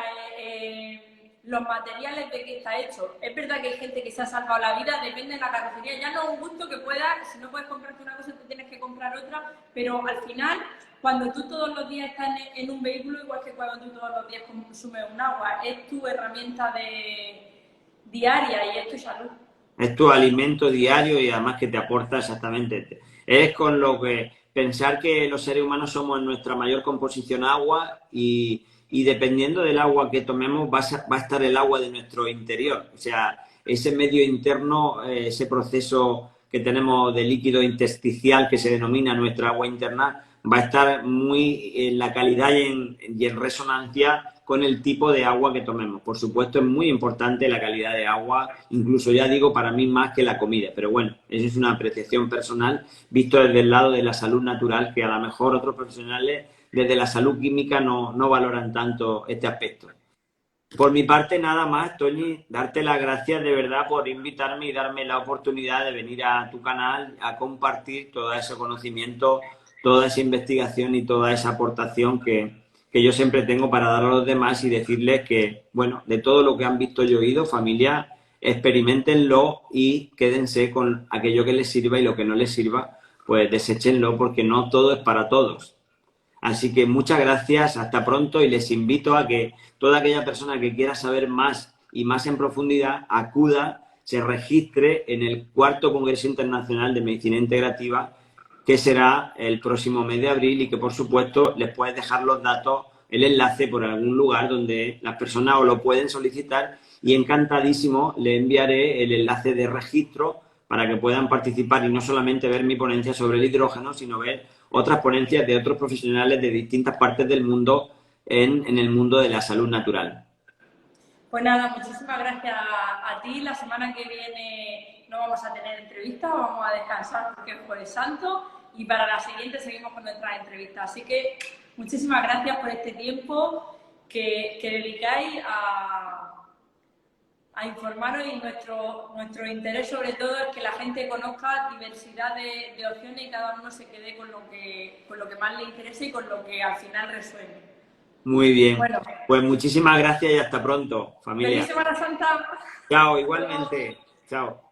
los materiales de que está hecho. Es verdad que hay gente que se ha salvado la vida, depende de la carrocería. Ya no es un gusto que puedas, si no puedes comprarte una cosa, te tienes que comprar otra, pero al final, cuando tú todos los días estás en un vehículo, igual que cuando tú todos los días consumes un agua, es tu herramienta diaria y es tu salud. Es tu alimento diario y además que te aporta exactamente. Es con lo que pensar que los seres humanos somos en nuestra mayor composición agua y dependiendo del agua que tomemos va a estar el agua de nuestro interior. O sea, ese medio interno, ese proceso que tenemos de líquido intersticial que se denomina nuestra agua interna, va a estar muy en la calidad y en resonancia con el tipo de agua que tomemos. Por supuesto, es muy importante la calidad de agua, incluso ya digo, para mí más que la comida. Pero bueno, eso es una apreciación personal visto desde el lado de la salud natural, que a lo mejor otros profesionales desde la salud química no valoran tanto este aspecto. Por mi parte, nada más, Toñi, darte las gracias de verdad por invitarme y darme la oportunidad de venir a tu canal a compartir todo ese conocimiento, toda esa investigación y toda esa aportación que yo siempre tengo para dar a los demás y decirles que, bueno, de todo lo que han visto y oído, familia, experimentenlo y quédense con aquello que les sirva y lo que no les sirva, pues deséchenlo porque no todo es para todos. Así que muchas gracias, hasta pronto y les invito a que toda aquella persona que quiera saber más y más en profundidad acuda, se registre en el 4º Congreso Internacional de Medicina Integrativa, que será el próximo mes de abril y que por supuesto les puedes dejar los datos, el enlace por algún lugar donde las personas o lo pueden solicitar y encantadísimo le enviaré el enlace de registro para que puedan participar y no solamente ver mi ponencia sobre el hidrógeno, sino ver otras ponencias de otros profesionales de distintas partes del mundo en el mundo de la salud natural. Pues nada, muchísimas gracias a ti. La semana que viene no vamos a tener entrevistas, vamos a descansar porque es Jueves Santo y para la siguiente seguimos con nuestras entrevistas. Así que muchísimas gracias por este tiempo que dedicáis a informaros y nuestro interés sobre todo es que la gente conozca diversidad de opciones y cada uno se quede con lo que más le interese y con lo que al final resuene. Muy bien. Bueno, pues muchísimas gracias y hasta pronto, familia. ¡Feliz Semana Santa! Chao, igualmente. Chao.